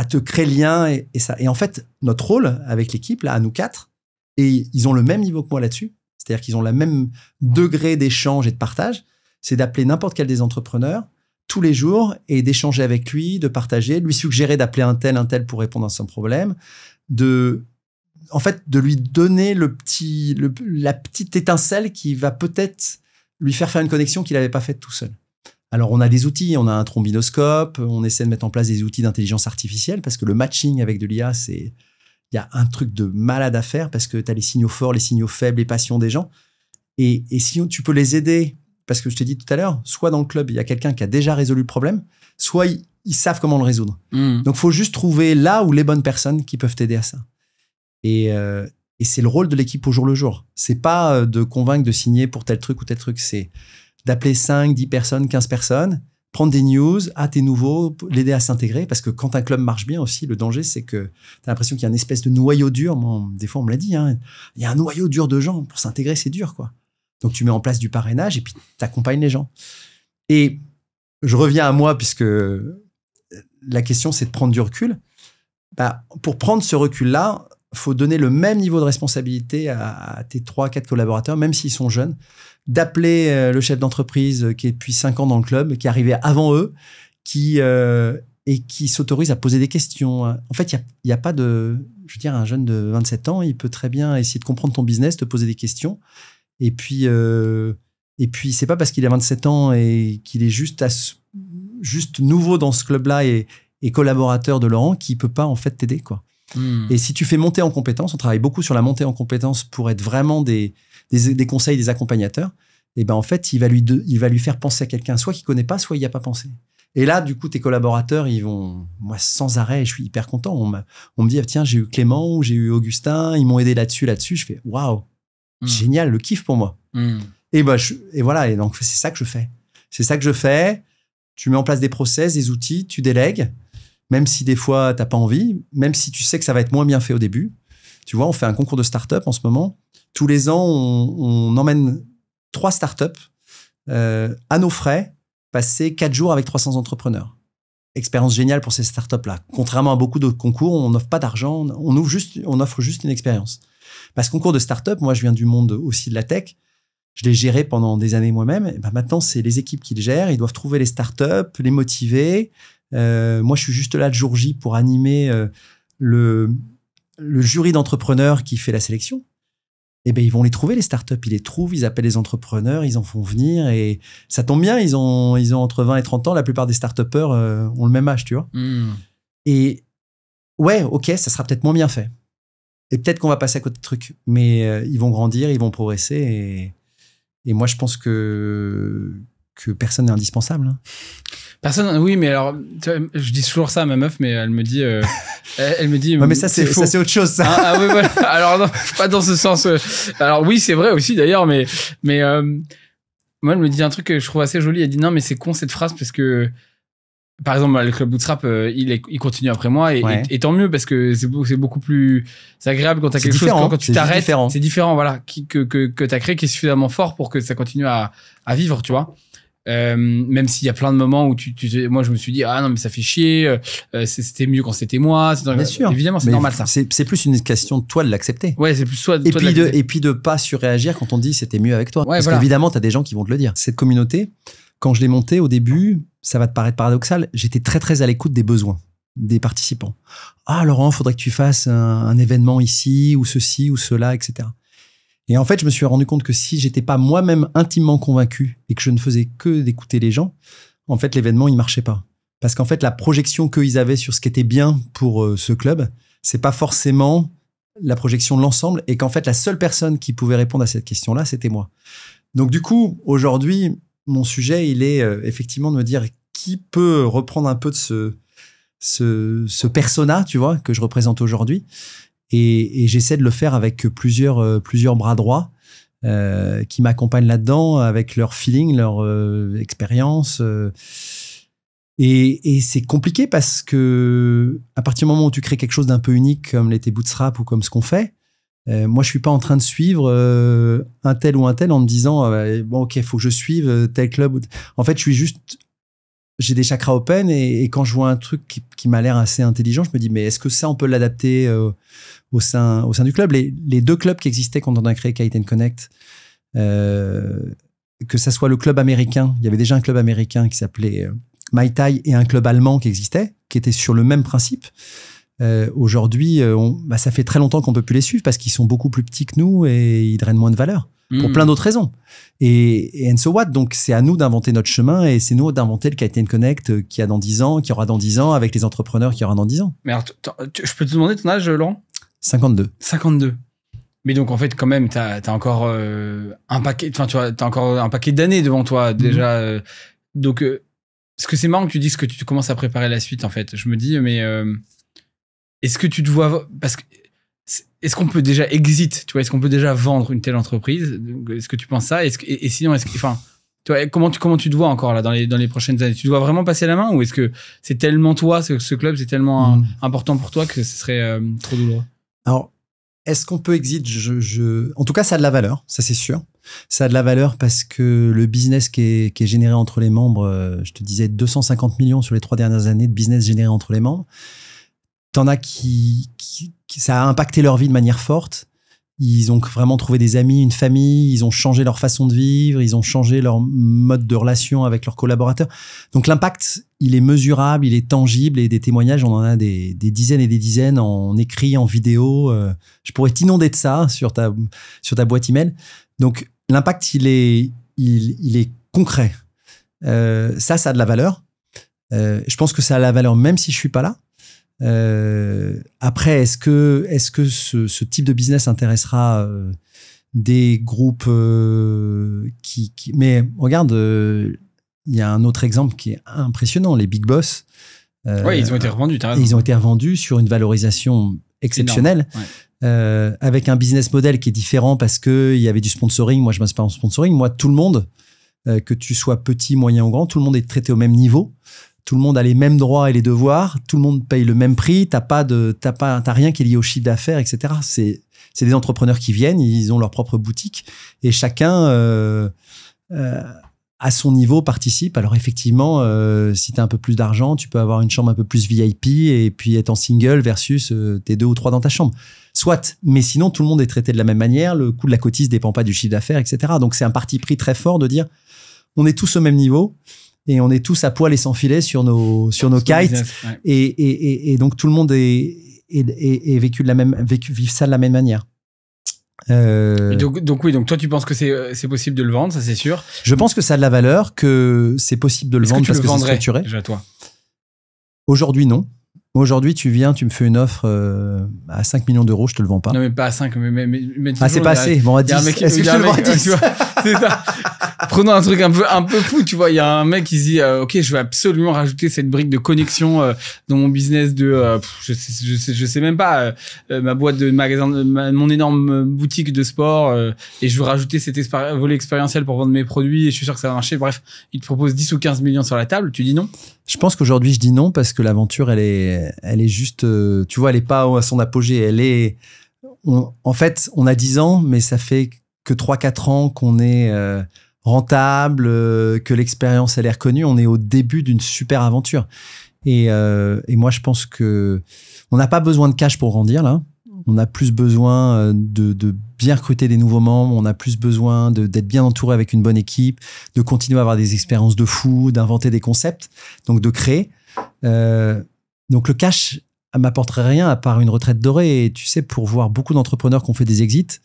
te créer le lien. Et ça. Et en fait, notre rôle avec l'équipe, là, à nous 4, et ils ont le même niveau que moi là-dessus, c'est-à-dire qu'ils ont le même degré d'échange et de partage, c'est d'appeler n'importe quel des entrepreneurs tous les jours et d'échanger avec lui, de partager, de lui suggérer d'appeler un tel pour répondre à son problème, de lui donner la petite étincelle qui va peut-être lui faire une connexion qu'il n'avait pas faite tout seul. Alors, on a des outils, on a un trombinoscope, on essaie de mettre en place des outils d'intelligence artificielle parce que le matching avec de l'IA, il y a un truc de malade à faire parce que tu as les signaux forts, les signaux faibles, les passions des gens. Et si tu peux les aider, parce que je t'ai dit tout à l'heure, soit dans le club, il y a quelqu'un qui a déjà résolu le problème, soit ils savent comment le résoudre. Donc, il faut juste trouver là où les bonnes personnes qui peuvent t'aider à ça. Et c'est le rôle de l'équipe au jour le jour. C'est pas de convaincre de signer pour tel truc ou tel truc. C'est d'appeler 5, 10 personnes, 15 personnes, prendre des news, t'es nouveau, l'aider à s'intégrer. Parce que quand un club marche bien aussi, le danger, c'est que t'as l'impression qu'il y a une espèce de noyau dur. Moi, des fois, on me l'a dit, hein, il y a un noyau dur de gens. Pour s'intégrer, c'est dur, quoi. Donc, tu mets en place du parrainage et puis t'accompagnes les gens. Et je reviens à moi, puisque la question, c'est de prendre du recul. Pour prendre ce recul-là, il faut donner le même niveau de responsabilité à tes 3-4 collaborateurs, même s'ils sont jeunes, d'appeler le chef d'entreprise qui est depuis 5 ans dans le club, qui est arrivé avant eux, et qui s'autorise à poser des questions. En fait, il y a pas de... Je veux dire, un jeune de 27 ans, il peut très bien essayer de comprendre ton business, te poser des questions. Et puis c'est pas parce qu'il a 27 ans et qu'il est juste nouveau dans ce club-là et collaborateur de Laurent qu'il peut pas en fait t'aider, quoi. Et si tu fais monter en compétences, on travaille beaucoup sur la montée en compétences pour être vraiment des conseils, des accompagnateurs. Et en fait, il va lui faire penser à quelqu'un, soit qu'il connaît pas, soit il n'y a pas pensé. Et là, du coup, tes collaborateurs, ils vont, moi, sans arrêt, je suis hyper content. On me dit, tiens, j'ai eu Clément ou j'ai eu Augustin, ils m'ont aidé là-dessus. Je fais, waouh, génial, le kiff pour moi. Et voilà. Et donc, c'est ça que je fais. Tu mets en place des process, des outils, tu délègues. Même si des fois, tu n'as pas envie, même si tu sais que ça va être moins bien fait au début. Tu vois, on fait un concours de start-up en ce moment. Tous les ans, on emmène 3 start-up à nos frais, passer 4 jours avec 300 entrepreneurs. Expérience géniale pour ces start-up-là. Contrairement à beaucoup d'autres concours, on n'offre pas d'argent, on offre juste une expérience. Parce que concours de start-up, moi, je viens du monde aussi de la tech. Je l'ai géré pendant des années moi-même. Et maintenant, c'est les équipes qui le gèrent. Ils doivent trouver les start-up, les motiver. Moi, je suis juste là le jour J pour animer le jury d'entrepreneurs qui fait la sélection. Et ils vont les trouver, les startups. Ils les trouvent, ils appellent les entrepreneurs, ils en font venir. Et ça tombe bien, ils ont entre 20 et 30 ans. La plupart des start-upers ont le même âge, tu vois. Et ouais, ok, ça sera peut-être moins bien fait. Et peut-être qu'on va passer à côté de trucs, mais ils vont grandir, ils vont progresser. Et moi, je pense que personne n'est indispensable. Hein. Personne, oui, mais alors, tu vois, je dis toujours ça à ma meuf, mais elle me dit, ouais, mais ça, c'est autre chose, ça. Ah oui, voilà. Alors, non, pas dans ce sens. Alors, oui, c'est vrai aussi, d'ailleurs, mais, moi, elle me dit un truc que je trouve assez joli. Elle dit, non, mais c'est con, cette phrase, parce que, par exemple, le club Bootstrap, il continue après moi, et tant mieux, parce que c'est beaucoup plus agréable quand t'as quelque chose, quand tu t'arrêtes. C'est différent, voilà, que t'as créé, qui est suffisamment fort pour que ça continue à vivre, tu vois. Même s'il y a plein de moments où moi je me suis dit ah non mais ça fait chier, c'était mieux quand c'était moi. Bien sûr, évidemment c'est normal ça. C'est plus une question de toi de l'accepter. Ouais, c'est plus toi. Et puis de pas surréagir quand on dit c'était mieux avec toi. Ouais, parce qu'évidemment t'as des gens qui vont te le dire. Cette communauté, quand je l'ai montée au début, ça va te paraître paradoxal, j'étais très très à l'écoute des besoins des participants. Ah Laurent, faudrait que tu fasses un événement ici ou ceci ou cela, etc. Et en fait, je me suis rendu compte que si j'étais pas moi-même intimement convaincu et que je ne faisais que d'écouter les gens, en fait, l'événement, il marchait pas. Parce qu'en fait, la projection qu'ils avaient sur ce qui était bien pour ce club, c'est pas forcément la projection de l'ensemble et qu'en fait, la seule personne qui pouvait répondre à cette question-là, c'était moi. Donc, du coup, aujourd'hui, mon sujet, il est effectivement de me dire qui peut reprendre un peu de ce persona, tu vois, que je représente aujourd'hui. Et j'essaie de le faire avec plusieurs bras droits qui m'accompagnent là-dedans avec leur feeling, leur expérience. Et c'est compliqué parce que à partir du moment où tu crées quelque chose d'un peu unique comme l'était Bootstrap ou comme ce qu'on fait, moi je suis pas en train de suivre un tel ou un tel en me disant bon ok faut que je suive tel club. En fait j'ai des chakras open et quand je vois un truc qui m'a l'air assez intelligent, je me dis mais est-ce que ça on peut l'adapter au sein du club. Les deux clubs qui existaient quand on a créé Kite & Connect, que ça soit le club américain, il y avait déjà un club américain qui s'appelait Mai Tai et un club allemand qui existait, qui était sur le même principe. Aujourd'hui, ça fait très longtemps qu'on peut plus les suivre parce qu'ils sont beaucoup plus petits que nous et ils drainent moins de valeur pour plein d'autres raisons. Et so what? Donc, c'est à nous d'inventer notre chemin et c'est nous d'inventer le Kite & Connect qui aura dans 10 ans avec les entrepreneurs qui aura dans 10 ans. Mais alors, je peux te demander ton âge, Laurent? 52. Mais donc, en fait, quand même, t'as encore un paquet, enfin, tu vois, t'as encore un paquet d'années devant toi, déjà. Donc, est-ce que c'est marrant que tu dises que tu commences à préparer la suite, en fait? Je me dis, mais est-ce que tu te vois, parce que, est-ce qu'on peut déjà exit, tu vois, est-ce qu'on peut déjà vendre une telle entreprise? Est-ce que tu penses ça? Et sinon, enfin, tu vois, comment tu te vois encore, là, dans les prochaines années? Tu dois vraiment passer la main ou est-ce que c'est tellement toi, ce club, c'est tellement important pour toi que ce serait trop douloureux? Alors, est-ce qu'on peut exit? En tout cas, ça a de la valeur, ça c'est sûr. Ça a de la valeur parce que le business qui est généré entre les membres, je te disais 250 millions sur les 3 dernières années de business généré entre les membres. T'en as qui ça a impacté leur vie de manière forte. Ils ont vraiment trouvé des amis, une famille, ils ont changé leur façon de vivre, ils ont changé leur mode de relation avec leurs collaborateurs. Donc l'impact, il est mesurable, il est tangible et des témoignages, on en a des dizaines et des dizaines en écrit, en vidéo. Je pourrais t'inonder de ça sur ta boîte email. Donc l'impact, il est concret. Ça a de la valeur. Je pense que ça a la valeur même si je suis pas là. Après, est-ce que ce type de business intéressera des groupes mais regarde, il y a un autre exemple qui est impressionnant, les Big Boss. Oui, ils ont été revendus, t'as raison. Ils ont été revendus sur une valorisation exceptionnelle, avec un business model qui est différent parce que il y avait du sponsoring. Moi, je m'inspire en sponsoring. Moi, tout le monde, que tu sois petit, moyen ou grand, tout le monde est traité au même niveau. Tout le monde a les mêmes droits et les devoirs. Tout le monde paye le même prix. T'as rien qui est lié au chiffre d'affaires, etc. C'est des entrepreneurs qui viennent, ils ont leur propre boutique et chacun, à son niveau, participe. Alors effectivement, si t'as un peu plus d'argent, tu peux avoir une chambre un peu plus VIP et puis être en single versus t'es 2 ou 3 dans ta chambre. Soit, mais sinon tout le monde est traité de la même manière. Le coût de la cotise dépend pas du chiffre d'affaires, etc. Donc c'est un parti pris très fort de dire on est tous au même niveau. Et on est tous à poil et sans filet sur nos kites. Business, ouais. Et donc, tout le monde vit ça de la même manière. Donc, oui, donc toi, tu penses que c'est possible de le vendre, ça c'est sûr. Je pense que ça a de la valeur, que c'est possible de le vendre parce que c'est structuré. Déjà, toi? Aujourd'hui, non. Moi, aujourd'hui, tu viens, tu me fais une offre à 5 millions d'euros, je te le vends pas. Non, mais pas à 5, mais ah, c'est pas assez. Bon, à 10. Est-ce que je te le vends à 10? Tu vois, c'est ça. Prenons un truc un peu fou, tu vois. Il y a un mec qui se dit, OK, je vais absolument rajouter cette brique de connexion dans mon business de, je sais même pas, ma boîte de magasin, mon énorme boutique de sport, et je veux rajouter cet volet expérientiel pour vendre mes produits, et je suis sûr que ça va marcher. Bref, il te propose 10 ou 15 millions sur la table, tu dis non? Je pense qu'aujourd'hui, je dis non parce que l'aventure, elle est juste, tu vois, elle est pas à son apogée. En fait, on a 10 ans, mais ça fait que 3-4 ans qu'on est rentable, que l'expérience, elle est reconnue. On est au début d'une super aventure. Et moi, je pense que on n'a pas besoin de cash pour grandir, là. On a plus besoin de bien recruter des nouveaux membres. On a plus besoin d'être bien entouré avec une bonne équipe, de continuer à avoir des expériences de fou, d'inventer des concepts, donc de créer. Donc le cash m'apporterait rien à part une retraite dorée. Et tu sais, pour voir beaucoup d'entrepreneurs qui ont fait des exits,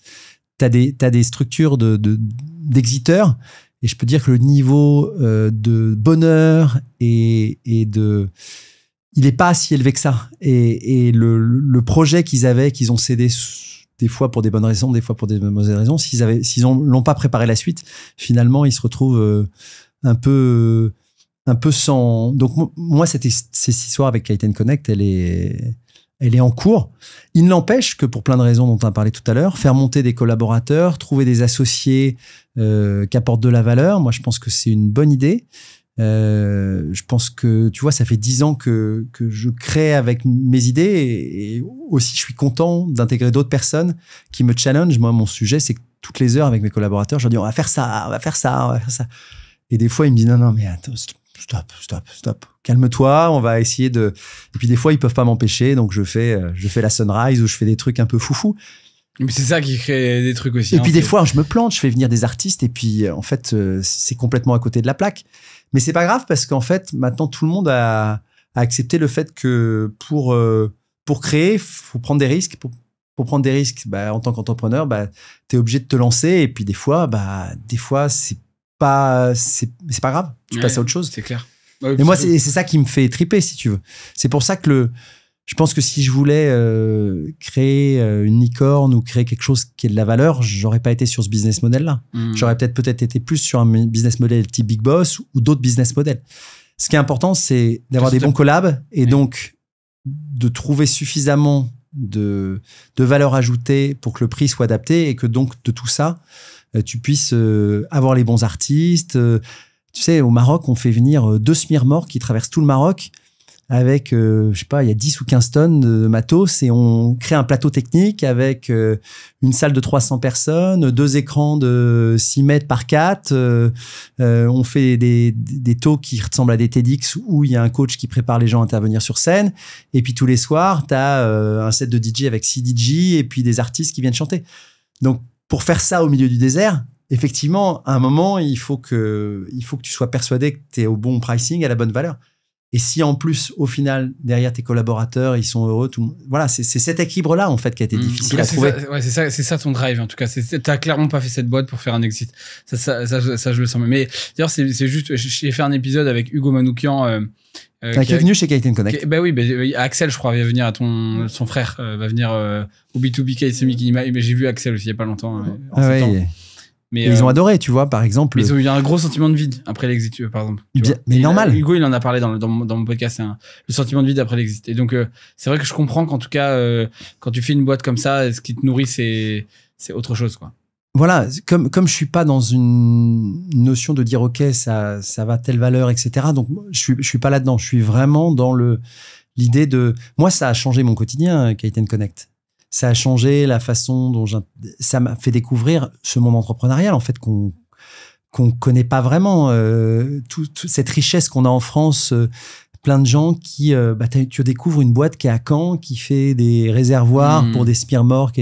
t'as des structures d'exiteurs. Et je peux dire que le niveau de bonheur il n'est pas si élevé que ça. Et le projet qu'ils ont cédé des fois pour des bonnes raisons, des fois pour des mauvaises raisons, s'ils l'ont pas préparé la suite, finalement, ils se retrouvent un peu sans... Donc, moi, cette histoire avec K10 Connect, elle est en cours. Il n'empêche que pour plein de raisons dont on a parlé tout à l'heure, faire monter des collaborateurs, trouver des associés qui apportent de la valeur, moi, je pense que c'est une bonne idée. Je pense que, tu vois, ça fait 10 ans que je crée avec mes idées et aussi je suis content d'intégrer d'autres personnes qui me challenge. Moi, mon sujet, c'est que toutes les heures avec mes collaborateurs, je leur dis on va faire ça, on va faire ça, on va faire ça. Et des fois, ils me disent non, mais attends, stop. Calme-toi, on va essayer de... Et puis des fois, ils peuvent pas m'empêcher, donc je fais la sunrise ou je fais des trucs un peu foufou. Mais c'est ça qui crée des trucs aussi. Et puis des fois, je me plante, je fais venir des artistes et puis en fait, c'est complètement à côté de la plaque. Mais c'est pas grave parce qu'en fait, maintenant, tout le monde a accepté le fait que pour créer, faut prendre des risques. Pour prendre des risques, en tant qu'entrepreneur, t'es obligé de te lancer. Et puis des fois, c'est pas grave. Tu passes à autre chose. C'est clair. Ouais, et moi, c'est ça qui me fait triper, si tu veux. C'est pour ça que je pense que si je voulais créer une licorne ou créer quelque chose qui ait de la valeur, j'aurais pas été sur ce business model-là. J'aurais peut-être été plus sur un business model type Big Boss ou d'autres business models. Ce qui est important, c'est d'avoir des bons collabs et donc de trouver suffisamment de valeur ajoutée pour que le prix soit adapté et que donc de tout ça, tu puisses avoir les bons artistes. Tu sais, au Maroc, on fait venir 2 smirmors qui traversent tout le Maroc avec, je sais pas, il y a 10 ou 15 tonnes de matos et on crée un plateau technique avec une salle de 300 personnes, 2 écrans de 6 mètres par 4. On fait des talks qui ressemblent à des TEDx où il y a un coach qui prépare les gens à intervenir sur scène. Et puis tous les soirs, tu as un set de DJ avec 6 DJ et puis des artistes qui viennent chanter. Donc, pour faire ça au milieu du désert, effectivement, à un moment, il faut que tu sois persuadé que tu es au bon pricing, à la bonne valeur. Et si en plus, au final, derrière tes collaborateurs, ils sont heureux, voilà, c'est cet équilibre-là en fait qui a été difficile à trouver. C'est ça ton drive en tout cas. T'as clairement pas fait cette boîte pour faire un exit. Ça je le sens. Mais d'ailleurs, c'est juste, j'ai fait un épisode avec Hugo Manoukian. Qui est venu chez K10 Connect. Axel, je crois, va venir à son frère, va venir au B2B KSMI. Mais j'ai vu Axel aussi il y a pas longtemps. En septembre. Mais ils ont adoré, tu vois, par exemple. Ils ont eu un gros sentiment de vide après l'exit, par exemple. Mais normal. Hugo, il en a parlé dans mon podcast, le sentiment de vide après l'exit. Et donc, c'est vrai que je comprends qu'en tout cas, quand tu fais une boîte comme ça, ce qui te nourrit, c'est autre chose, quoi. Voilà, comme je suis pas dans une notion de dire ok, ça va telle valeur, etc. Donc, je suis pas là-dedans. Je suis vraiment dans l'idée de. Moi, ça a changé mon quotidien, K10 Connect. Ça a changé la façon dont ça m'a fait découvrir ce monde entrepreneurial en fait qu'on connaît pas vraiment, toute cette richesse qu'on a en France, plein de gens qui tu découvres une boîte qui est à Caen qui fait des réservoirs pour des smirmors,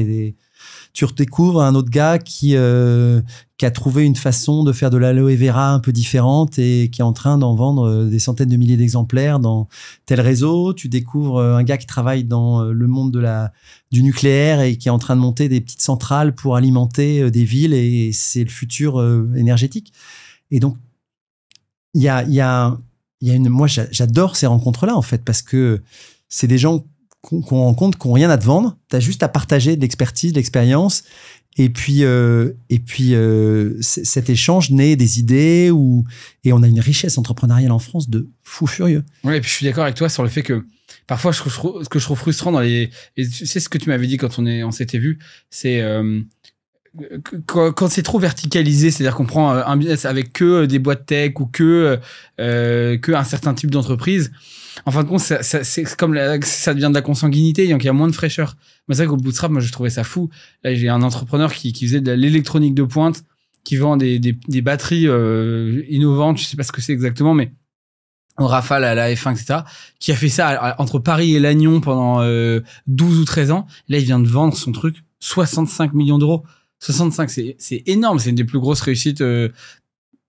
tu redécouvres un autre gars qui a trouvé une façon de faire de l'aloe vera un peu différente et qui est en train d'en vendre des centaines de milliers d'exemplaires dans tel réseau. Tu découvres un gars qui travaille dans le monde du nucléaire et qui est en train de monter des petites centrales pour alimenter des villes et c'est le futur énergétique. Et donc, moi, j'adore ces rencontres-là, en fait, parce que c'est des gens qu'on rencontre, qui n'ont rien à te vendre. Tu as juste à partager de l'expertise, de l'expérience. Et puis, cet échange naît des idées et on a une richesse entrepreneuriale en France de fou furieux. Ouais, et puis je suis d'accord avec toi sur le fait que parfois, ce que je trouve frustrant et tu sais ce que tu m'avais dit quand on s'était vu, c'est quand c'est trop verticalisé, c'est-à-dire qu'on prend un business avec que des boîtes tech ou que un certain type d'entreprise. En fin de compte, c'est comme ça devient de la consanguinité, donc il y a moins de fraîcheur. Mais c'est vrai qu'au Bootstrap, moi, je trouvais ça fou. Là, j'ai un entrepreneur qui faisait de l'électronique de pointe, qui vend des batteries innovantes, je sais pas ce que c'est exactement, mais en rafale à la F1, etc., qui a fait ça entre Paris et Lannion pendant 12 ou 13 ans. Là, il vient de vendre son truc 65 millions d'euros. 65, c'est énorme. C'est une des plus grosses réussites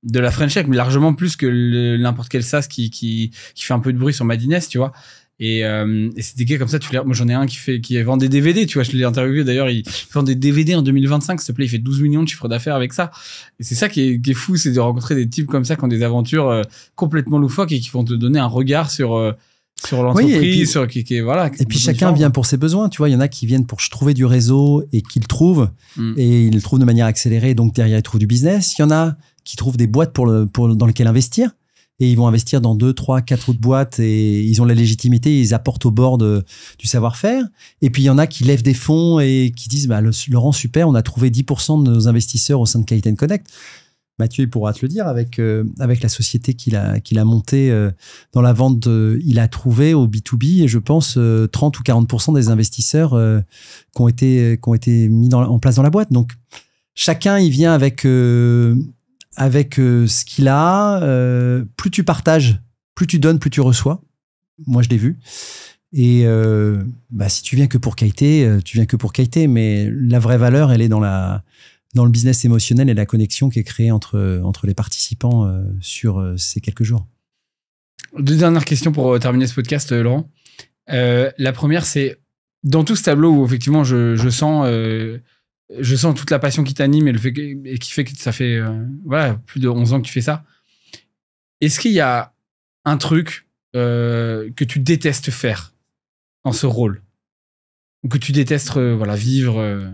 de la French Tech, mais largement plus que n'importe quel SaaS qui fait un peu de bruit sur Madines, tu vois. Et c'est des gars comme ça, moi j'en ai un qui vend des DVD, tu vois, je l'ai interviewé d'ailleurs, il vend des DVD en 2025, s'il te plaît, il fait 12 millions de chiffre d'affaires avec ça. Et c'est ça qui est fou, c'est de rencontrer des types comme ça qui ont des aventures complètement loufoques et qui vont te donner un regard sur l'entreprise, oui, voilà. Et puis chacun vient pour ses besoins, tu vois, il y en a qui viennent pour trouver du réseau et qui le trouvent, et ils le trouvent de manière accélérée, donc derrière ils trouvent du business. Il y en a qui trouvent des boîtes dans lesquelles investir, et ils vont investir dans 2, 3, 4 autres boîtes et ils ont la légitimité, ils apportent au board du savoir-faire. Et puis il y en a qui lèvent des fonds et qui disent Laurent, super, on a trouvé 10% de nos investisseurs au sein de K10 Connect. Mathieu, il pourra te le dire, avec la société qu'il a montée dans la vente, il a trouvé au B2B, et je pense 30 ou 40% des investisseurs qui ont été mis en place dans la boîte. Donc chacun il vient avec ce qu'il a. Plus tu partages, plus tu donnes, plus tu reçois. Moi, je l'ai vu. Et si tu viens que pour qualité, tu viens que pour qualité. Mais la vraie valeur, elle est dans le business émotionnel et la connexion qui est créée entre les participants sur ces quelques jours. 2 dernières questions pour terminer ce podcast, Laurent. La première, c'est dans tout ce tableau où effectivement je sens toute la passion qui t'anime et qui fait que ça fait plus de 11 ans que tu fais ça. Est-ce qu'il y a un truc que tu détestes faire dans ce rôle, ou que tu détestes vivre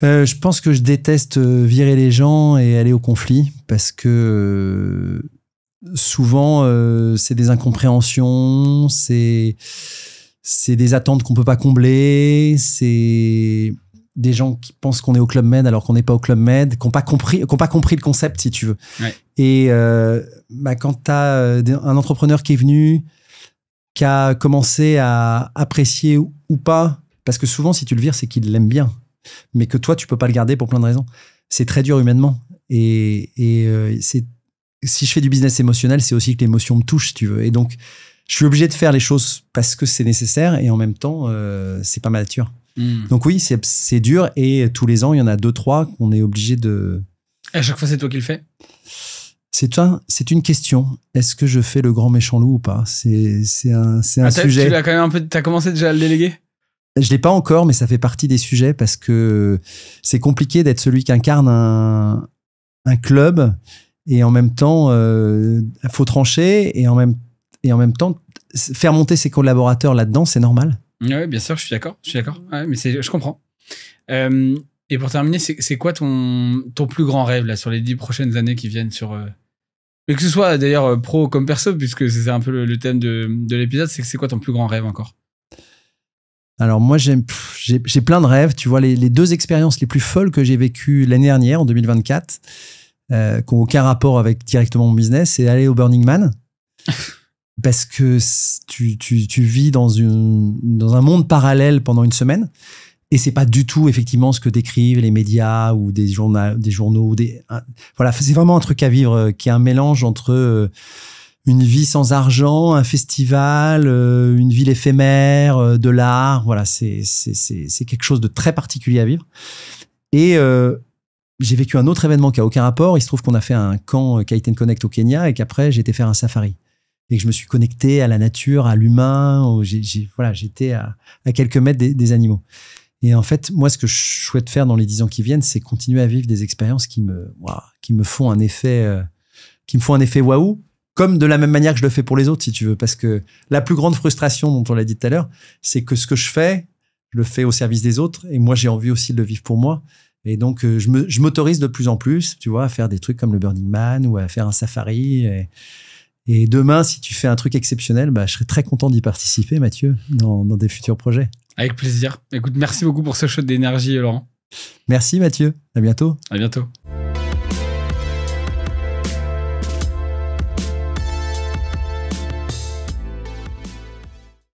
Je pense que je déteste virer les gens et aller au conflit, parce que souvent c'est des incompréhensions, c'est des attentes qu'on peut pas combler, c'est des gens qui pensent qu'on est au Club Med alors qu'on n'est pas au Club Med, qui n'ont pas compris le concept, si tu veux. Ouais. Et quand tu as un entrepreneur qui est venu, qui a commencé à apprécier ou pas, parce que souvent si tu le vires, c'est qu'il l'aime bien, mais que toi tu peux pas le garder pour plein de raisons. C'est très dur humainement. Et si je fais du business émotionnel, c'est aussi que l'émotion me touche, si tu veux. Et donc je suis obligé de faire les choses parce que c'est nécessaire, et en même temps, c'est pas ma nature. Donc oui, c'est dur, et tous les ans, il y en a 2, 3 qu'on est obligé de... Et à chaque fois, c'est toi qui le fais? C'est une question. Est-ce que je fais le grand méchant loup ou pas? C'est un sujet. Tu l'as quand même t'as commencé déjà à le déléguer? Je l'ai pas encore, mais ça fait partie des sujets, parce que c'est compliqué d'être celui qui incarne un club, et en même temps, faut trancher, et en même temps, faire monter ses collaborateurs là-dedans, c'est normal. Oui, bien sûr, je suis d'accord. Ouais, mais je comprends. Et pour terminer, c'est quoi ton plus grand rêve là, sur les 10 prochaines années qui viennent mais que ce soit d'ailleurs pro comme perso, puisque c'est un peu le thème de l'épisode, c'est quoi ton plus grand rêve encore? Alors moi, j'ai plein de rêves. Tu vois, les 2 expériences les plus folles que j'ai vécues l'année dernière, en 2024, qui n'ont aucun rapport avec directement mon business, c'est aller au Burning Man. Parce que tu vis dans un monde parallèle pendant une semaine, et c'est pas du tout effectivement ce que décrivent les médias ou des journaux. Voilà, c'est vraiment un truc à vivre qui est un mélange entre une vie sans argent, un festival, une ville éphémère, de l'art. Voilà, c'est quelque chose de très particulier à vivre. Et j'ai vécu un autre événement qui a aucun rapport. Il se trouve qu'on a fait un camp K10 Connect au Kenya, et qu'après j'ai été faire un safari. Et que je me suis connecté à la nature, à l'humain. J'étais à quelques mètres des animaux. Et en fait, moi, ce que je souhaite faire dans les 10 ans qui viennent, c'est continuer à vivre des expériences qui me font un effet waouh, comme de la même manière que je le fais pour les autres, si tu veux. Parce que la plus grande frustration, dont on l'a dit tout à l'heure, c'est que ce que je fais, je le fais au service des autres. Et moi, j'ai envie aussi de le vivre pour moi. Et donc, je m'autorise de plus en plus, tu vois, à faire des trucs comme le Burning Man ou à faire un safari. Et demain, si tu fais un truc exceptionnel, bah, je serais très content d'y participer, Mathieu, dans des futurs projets. Avec plaisir. Écoute, merci beaucoup pour ce shot d'énergie, Laurent. Merci, Mathieu. À bientôt. À bientôt.